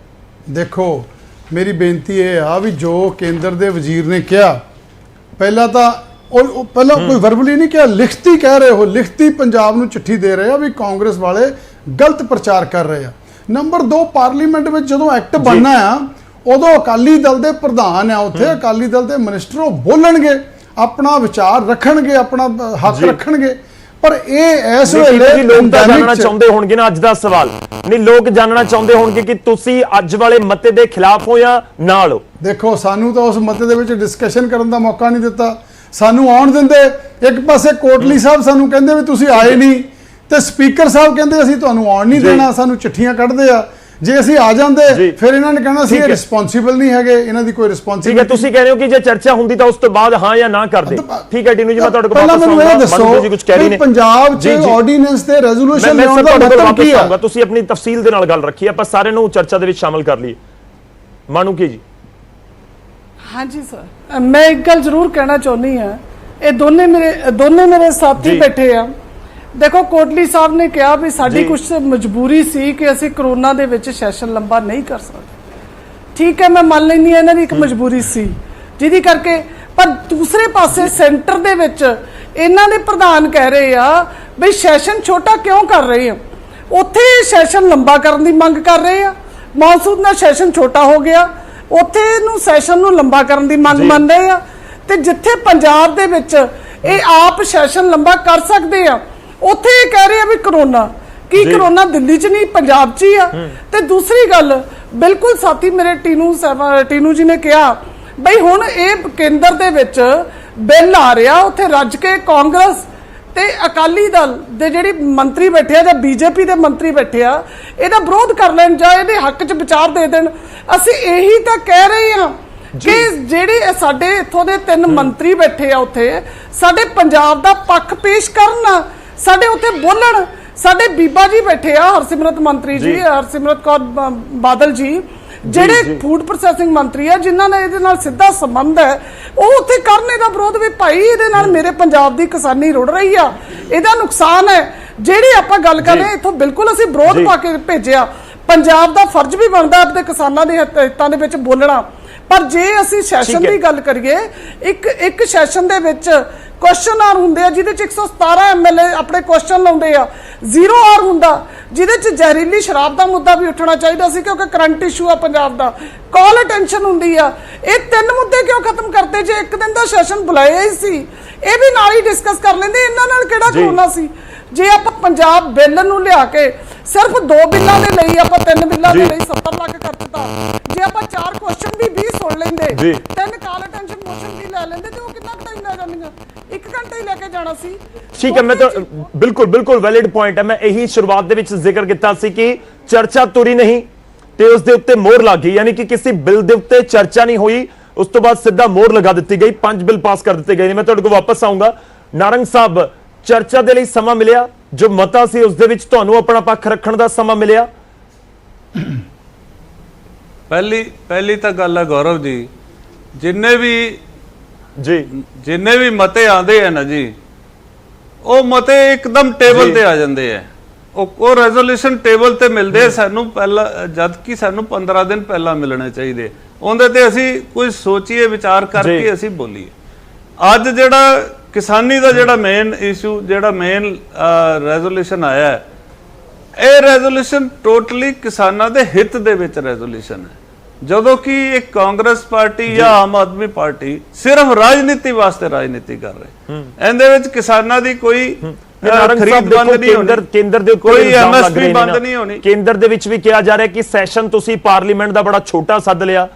ਦੇਖੋ, ਮੇਰੀ ਬੇਨਤੀ ਇਹ ਆ ਵੀ ਜੋ ਕੇਂਦਰ ਦੇ ਵਜ਼ੀਰ ਨੇ ਕਿਹਾ, ਪਹਿਲਾਂ ਤਾਂ ਉਹ ਪਹਿਲਾਂ ਕੋਈ ਵਰਬਲੀ ਨਹੀਂ ਕਿਹਾ, ਲਿਖਤੀ ਕਹਿ ਰਹੇ ਹੋ, ਲਿਖਤੀ ਪੰਜਾਬ ਨੂੰ ਚਿੱਠੀ ਦੇ ਰਹੇ ਆ ਵੀ ਕਾਂਗਰਸ ਵਾਲੇ ਗਲਤ ਪ੍ਰਚਾਰ ਕਰ ਰਹੇ ਆ। ਨੰਬਰ 2, ਪਾਰਲੀਮੈਂਟ ਵਿੱਚ ਜਦੋਂ ਐਕਟ ਬਣਨਾ ਆ, ਉਦੋਂ ਅਕਾਲੀ ਦਲ ਦੇ ਪ੍ਰਧਾਨ ਆ, ਉੱਥੇ ਅਕਾਲੀ ਦਲ ਦੇ ਮਿਨਿਸਟਰ, ਉਹ ਬੋਲਣਗੇ, ਆਪਣਾ ਵਿਚਾਰ ਰੱਖਣਗੇ, ਆਪਣਾ ਹੱਕ ਰੱਖਣਗੇ। ਪਰ ਇਹ ਇਸ ਵੇਲੇ ਲੋਕ ਜਾਣਨਾ ਚਾਹੁੰਦੇ ਹੋਣਗੇ ਨਾ, ਅੱਜ ਦਾ ਸਵਾਲ ਨਹੀਂ, ਲੋਕ ਜਾਣਨਾ ਚਾਹੁੰਦੇ ਹੋਣਗੇ ਕਿ ਤੁਸੀਂ ਅੱਜ ਵਾਲੇ ਮਤੇ ਦੇ ਖਿਲਾਫ ਹੋ ਜਾਂ ਨਾਲ ਹੋ। ਦੇਖੋ, ਸਾਨੂੰ ਤਾਂ ਉਸ ਮਤੇ ਦੇ ਵਿੱਚ ਡਿਸਕਸ਼ਨ ਕਰਨ ਦਾ ਮੌਕਾ ਨਹੀਂ ਦਿੱਤਾ, ਸਾਨੂੰ ਆਉਣ ਦਿੰਦੇ। ਇੱਕ ਪਾਸੇ ਕੋਟਲੀ ਸਾਹਿਬ ਸਾਨੂੰ ਕਹਿੰਦੇ ਵੀ ਤੁਸੀਂ ਆਏ ਨਹੀਂ, ਤੇ ਸਪੀਕਰ ਸਾਹਿਬ ਕਹਿੰਦੇ ਅਸੀਂ ਤੁਹਾਨੂੰ ਆਉਣ ਨਹੀਂ ਦੇਣਾ, ਸਾਨੂੰ ਚਿੱਠੀਆਂ ਕੱਢਦੇ ਆ। ਜੇ ਅਸੀਂ ਆ ਜਾਂਦੇ ਫਿਰ ਇਹਨਾਂ ਨੇ ਕਹਿਣਾ ਸੀ ਇਹ ਰਿਸਪੌਂਸਿਬਲ ਨਹੀਂ ਹੈਗੇ, ਇਹਨਾਂ ਦੀ ਕੋਈ ਰਿਸਪੌਂਸਿਬਿਲਿਟੀ। ਠੀਕ ਹੈ, ਤੁਸੀਂ ਕਹਿ ਰਹੇ ਹੋ ਕਿ ਜੇ ਚਰਚਾ ਹੁੰਦੀ ਤਾਂ ਉਸ ਤੋਂ ਬਾਅਦ ਹਾਂ ਜਾਂ ਨਾ ਕਰਦੇ। ਠੀਕ ਹੈ ਟੀਨੂ ਜੀ, ਮੈਂ ਤੁਹਾਡੇ ਕੋਲ ਵਾਪਸ ਆਉਂਗਾ। ਕੁਝ ਕਹਿ ਰਹੇ ਨੇ ਪੰਜਾਬ 'ਚ ਆਰਡੀਨੈਂਸ ਤੇ ਰੈਜ਼ੋਲੂਸ਼ਨ ਲਿਆਉਣ ਦਾ ਮਤਲਬ ਕੀ ਹੈ? ਤੁਸੀਂ ਆਪਣੀ ਤਫਸੀਲ ਦੇ ਨਾਲ ਗੱਲ ਰੱਖੀ, ਆਪਾਂ ਸਾਰਿਆਂ ਨੂੰ ਚਰਚਾ ਦੇ ਵਿੱਚ ਸ਼ਾਮਲ ਕਰ ਲਈਏ। ਮਾਨੂ ਕੀ ਜੀ? ਹਾਂਜੀ ਸਰ, ਮੈਂ ਇੱਕ ਗੱਲ ਜ਼ਰੂਰ ਕਹਿਣਾ ਚਾਹੁੰਦੀ ਹਾਂ, ਇਹ ਦੋਨੇ ਮੇਰੇ ਸਾਥੀ ਬੈਠੇ ਆ। ਦੇਖੋ, ਕੋਟਲੀ ਸਾਹਿਬ ਨੇ ਕਿਹਾ ਵੀ ਸਾਡੀ ਕੁਝ ਮਜਬੂਰੀ ਸੀ ਕਿ ਅਸੀਂ ਕਰੋਨਾ ਦੇ ਵਿੱਚ ਸੈਸ਼ਨ ਲੰਬਾ ਨਹੀਂ ਕਰ ਸਕਦੇ। ਠੀਕ ਹੈ, ਮੈਂ ਮੰਨ ਲੈਂਦੀ ਹਾਂ ਇਹਨਾਂ ਦੀ ਇੱਕ ਮਜਬੂਰੀ ਸੀ ਜਿਹਦੀ ਕਰਕੇ, ਪਰ ਦੂਸਰੇ ਪਾਸੇ ਸੈਂਟਰ ਦੇ ਵਿੱਚ ਇਹਨਾਂ ਦੇ ਪ੍ਰਧਾਨ ਕਹਿ ਰਹੇ ਆ ਵੀ ਸੈਸ਼ਨ ਛੋਟਾ ਕਿਉਂ ਕਰ ਰਹੇ ਆ, ਉੱਥੇ ਸੈਸ਼ਨ ਲੰਬਾ ਕਰਨ ਦੀ ਮੰਗ ਕਰ ਰਹੇ ਆ। ਮੌਨਸੂਨ ਦਾ ਸੈਸ਼ਨ ਛੋਟਾ ਹੋ ਗਿਆ, ਉੱਥੇ ਨੂੰ ਸੈਸ਼ਨ ਨੂੰ ਲੰਬਾ ਕਰਨ ਦੀ ਮੰਗ ਮੰਨ ਰਹੇ ਆ, ਤੇ ਜਿੱਥੇ ਪੰਜਾਬ ਦੇ ਵਿੱਚ ਇਹ ਆਪ ਸੈਸ਼ਨ ਲੰਬਾ ਕਰ ਸਕਦੇ ਆ, ਉੱਥੇ ਇਹ ਕਹਿ ਰਹੇ ਆ ਵੀ ਕਰੋਨਾ ਕੀ, ਕਰੋਨਾ ਦਿੱਲੀ 'ਚ ਨਹੀਂ ਪੰਜਾਬ 'ਚ ਹੀ ਆ। ਤੇ ਦੂਸਰੀ ਗੱਲ, ਬਿਲਕੁਲ ਸਾਥੀ ਮੇਰੇ ਟੀਨੂ ਜੀ ਨੇ ਕਿਹਾ ਬਈ ਹੁਣ ਇਹ ਕੇਂਦਰ ਦੇ ਵਿੱਚ ਬਿੱਲ ਆ ਰਿਹਾ, ਉੱਥੇ ਰੱਜ ਕੇ ਕਾਂਗਰਸ ਤੇ ਅਕਾਲੀ ਦਲ ਦੇ ਜਿਹੜੇ ਮੰਤਰੀ ਬੈਠੇ ਆ ਜਾਂ ਬੀਜੇਪੀ ਦੇ ਮੰਤਰੀ ਬੈਠੇ ਆ, ਇਹਦਾ ਵਿਰੋਧ ਕਰ ਲੈਣ ਜਾਂ ਇਹਦੇ ਹੱਕ 'ਚ ਵਿਚਾਰ ਦੇ ਦੇਣ। ਅਸੀਂ ਇਹੀ ਤਾਂ ਕਹਿ ਰਹੇ ਹਾਂ ਕਿ ਜਿਹੜੇ ਸਾਡੇ ਇੱਥੋਂ ਦੇ 3 ਮੰਤਰੀ ਬੈਠੇ ਆ, ਉੱਥੇ ਸਾਡੇ ਪੰਜਾਬ ਦਾ ਪੱਖ ਪੇਸ਼ ਕਰਨ, ਸਾਡੇ ਉੱਥੇ ਬੋਲਣ। ਸਾਡੇ ਬੀਬਾ ਜੀ ਬੈਠੇ ਆ, ਹਰਸਿਮਰਤ ਮੰਤਰੀ ਜੀ, ਹਰਸਿਮਰਤ ਕੌਰ ਬਾਦਲ ਜੀ, ਜਿਹੜੇ ਫੂਡ ਪ੍ਰੋਸੈਸਿੰਗ ਮੰਤਰੀ ਆ, ਜਿਨ੍ਹਾਂ ਦਾ ਇਹਦੇ ਨਾਲ ਸਿੱਧਾ ਸੰਬੰਧ ਹੈ, ਉਹ ਉੱਥੇ ਕਰਨ ਇਹਦਾ ਵਿਰੋਧ ਵੀ ਭਾਈ ਇਹਦੇ ਨਾਲ ਮੇਰੇ ਪੰਜਾਬ ਦੀ ਕਿਸਾਨੀ ਰੁੜ ਰਹੀ ਆ, ਇਹਦਾ ਨੁਕਸਾਨ ਹੈ। ਜਿਹੜੀ ਆਪਾਂ ਗੱਲ ਕਰ ਰਹੇ ਇੱਥੋਂ ਬਿਲਕੁਲ ਅਸੀਂ ਵਿਰੋਧ ਪਾ ਕੇ ਭੇਜਿਆ। ਪੰਜਾਬ ਦਾ ਫਰਜ਼ ਵੀ ਬਣਦਾ ਆਪਣੇ ਕਿਸਾਨਾਂ ਦੇ ਹਿੱਤਾਂ ਦੇ ਵਿੱਚ ਬੋਲਣਾ, ਪਰ ਜੇ ਅਸੀਂ ਸੈਸ਼ਨ ਦੀ ਗੱਲ ਕਰੀਏ, ਇੱਕ ਸੈਸ਼ਨ ਦੇ ਵਿੱਚ ਕੁਐਸਚਨ ਆਰ ਹੁੰਦੇ ਆ ਜਿਹਦੇ ਚ 117 ਐਮਐਲਏ ਆਪਣੇ ਕੁਐਸਚਨ ਲਾਉਂਦੇ ਆ, 0 ਆਰ ਹੁੰਦਾ ਜਿਹਦੇ ਚ ਜ਼ਹਿਰੀਲੀ ਸ਼ਰਾਬ ਦਾ ਮੁੱਦਾ ਵੀ ਉੱਠਣਾ ਚਾਹੀਦਾ ਸੀ ਕਿਉਂਕਿ ਕਰੰਟ ਇਸ਼ੂ ਆ ਪੰਜਾਬ ਦਾ, ਕਾਲ ਅਟੈਂਸ਼ਨ ਹੁੰਦੀ ਆ। ਇਹ 3 ਮੁੱਦੇ ਕਿਉਂ ਖਤਮ ਕਰਤੇ? ਜੇ ਇੱਕ ਦਿਨ ਦਾ ਸੈਸ਼ਨ ਬੁਲਾਇਆ ਹੀ ਸੀ ਇਹ ਵੀ ਨਾਲ ਹੀ ਡਿਸਕਸ ਕਰ ਲੈਂਦੇ, ਇਹਨਾਂ ਨਾਲ ਕਿਹੜਾ ਕਰੋਨਾ ਸੀ? ਜੇ ਆਪਾਂ ਪੰਜਾਬ ਬਿੱਲ ਨੂੰ ਲਿਆ ਕੇ ਸਿਰਫ 2 ਬਿੱਲਾਂ ਦੇ ਲਈ ਆਪਾਂ 3 ਬਿੱਲਾਂ ਦੇ ਲਈ 70 ਲੱਖ ਕਰ ਦਿੱਤਾ, ਜੇ ਆਪਾਂ 4 ਕੁਐਸਚਨ ਵੀ 20 ਸੁਣ ਲੈਂਦੇ, 3 ਕਾਲ ਅਟੈਂਸ਼ਨ ਮੋਸ਼ਨ ਵੀ ਲੈ ਲੈਂਦੇ ਤੇ ਉਹ ਕਿੰਨਾ ਟਾਈਮ ਲੈ ਜਾਂਦੀਆਂ? 1 ਘੰਟਾ ਹੀ ਲੈ ਕੇ ਜਾਣਾ ਸੀ। ਠੀਕ ਹੈ, ਮੈਂ ਤਾਂ ਬਿਲਕੁਲ ਵੈਲਿਡ ਪੁਆਇੰਟ ਹੈ। ਮੈਂ ਇਹੀ ਸ਼ੁਰੂਆਤ ਦੇ ਵਿੱਚ ਜ਼ਿਕਰ ਕੀਤਾ ਸੀ ਕਿ ਚਰਚਾ ਤੁਰੀ ਨਹੀਂ ਤੇ ਉਸ ਦੇ ਉੱਤੇ ਮੋਹਰ ਲੱਗ ਗਈ, ਯਾਨੀ ਕਿ ਕਿਸੇ ਬਿੱਲ ਦੇ ਉੱਤੇ ਚਰਚਾ ਨਹੀਂ ਹੋਈ, ਉਸ ਤੋਂ ਬਾਅਦ ਸਿੱਧਾ ਮੋਹਰ ਲਗਾ ਦਿੱਤੀ ਗਈ, 5 ਬਿੱਲ ਪਾਸ ਕਰ ਦਿੱਤੇ ਗਏ ਨੇ। ਮੈਂ ਤੁਹਾਡੇ ਕੋਲ ਵਾਪਸ ਆਉਂਗਾ। ਨਾਰੰਗ ਸਾਹਿਬ, ਚਰਚਾ ਦੇ ਲਈ ਸਮਾਂ ਮਿਲਿਆ? ਜੋ ਮਤਾ ਸੀ ਉਸ ਦੇ ਵਿੱਚ ਤੁਹਾਨੂੰ ਆਪਣਾ ਪੱਖ ਰੱਖਣ ਦਾ ਸਮਾਂ ਮਿਲਿਆ? ਪਹਿਲੀ ਤਾਂ ਗੱਲ ਹੈ ਗੌਰਵ ਜੀ, ਜਿੰਨੇ ਵੀ ਮਤੇ ਆਉਂਦੇ ਆ ਨਾ ਜੀ, ਉਹ ਮਤੇ ਇੱਕਦਮ ਟੇਬਲ ਤੇ ਆ ਜਾਂਦੇ ਆ, ਉਹ ਰੈਜ਼ੋਲੂਸ਼ਨ ਟੇਬਲ ਤੇ ਮਿਲਦੇ ਸਾਨੂੰ ਪਹਿਲਾਂ, ਜਦ ਕਿ ਸਾਨੂੰ 15 ਦਿਨ ਪਹਿਲਾਂ ਮਿਲਣੇ ਚਾਹੀਦੇ। ਉਹਦੇ ਤੇ ਅਸੀਂ ਕੁਝ ਸੋਚੀਏ, ਵਿਚਾਰ ਕਰਕੇ ਅਸੀਂ ਬੋਲੀਏ। ਅੱਜ ਜਿਹੜਾ ਕਿਸਾਨੀ ਦਾ ਜਿਹੜਾ ਮੇਨ ਇਸ਼ੂ, ਜਿਹੜਾ ਮੇਨ ਰੈਜ਼ੋਲੂਸ਼ਨ ਆਇਆ ਹੈ, ਇਹ ਰੈਜ਼ੋਲੂਸ਼ਨ ਟੋਟਲੀ ਕਿਸਾਨਾਂ ਦੇ ਹਿੱਤ ਦੇ ਵਿੱਚ ਰੈਜ਼ੋਲੂਸ਼ਨ ਹੈ, ਜਦੋਂ ਕਿ ਇੱਕ ਕਾਂਗਰਸ ਪਾਰਟੀ ਜਾਂ ਆਮ ਆਦਮੀ ਪਾਰਟੀ ਸਿਰਫ ਰਾਜਨੀਤੀ ਵਾਸਤੇ ਰਾਜਨੀਤੀ ਕਰ ਰਹੇ। ਇਹਦੇ ਵਿੱਚ ਕਿਸਾਨਾਂ ਦੀ ਕੋਈ ਖਰੀਦ ਬੰਦ ਨਹੀਂ ਹੋਣੀ, ਕੇਂਦਰ ਦੇ ਉੱਤੇ ਕੋਈ ਐਮਐਸਪੀ ਬੰਦ ਨਹੀਂ ਹੋਣੀ। ਕੇਂਦਰ ਦੇ ਵਿੱਚ ਵੀ ਕਿਹਾ ਜਾ ਰਿਹਾ ਕਿ ਸੈਸ਼ਨ ਤੁਸੀਂ ਪਾਰਲੀਮੈਂਟ ਦਾ ਬੜਾ ਛੋਟਾ ਸੱਦ ਲਿਆ,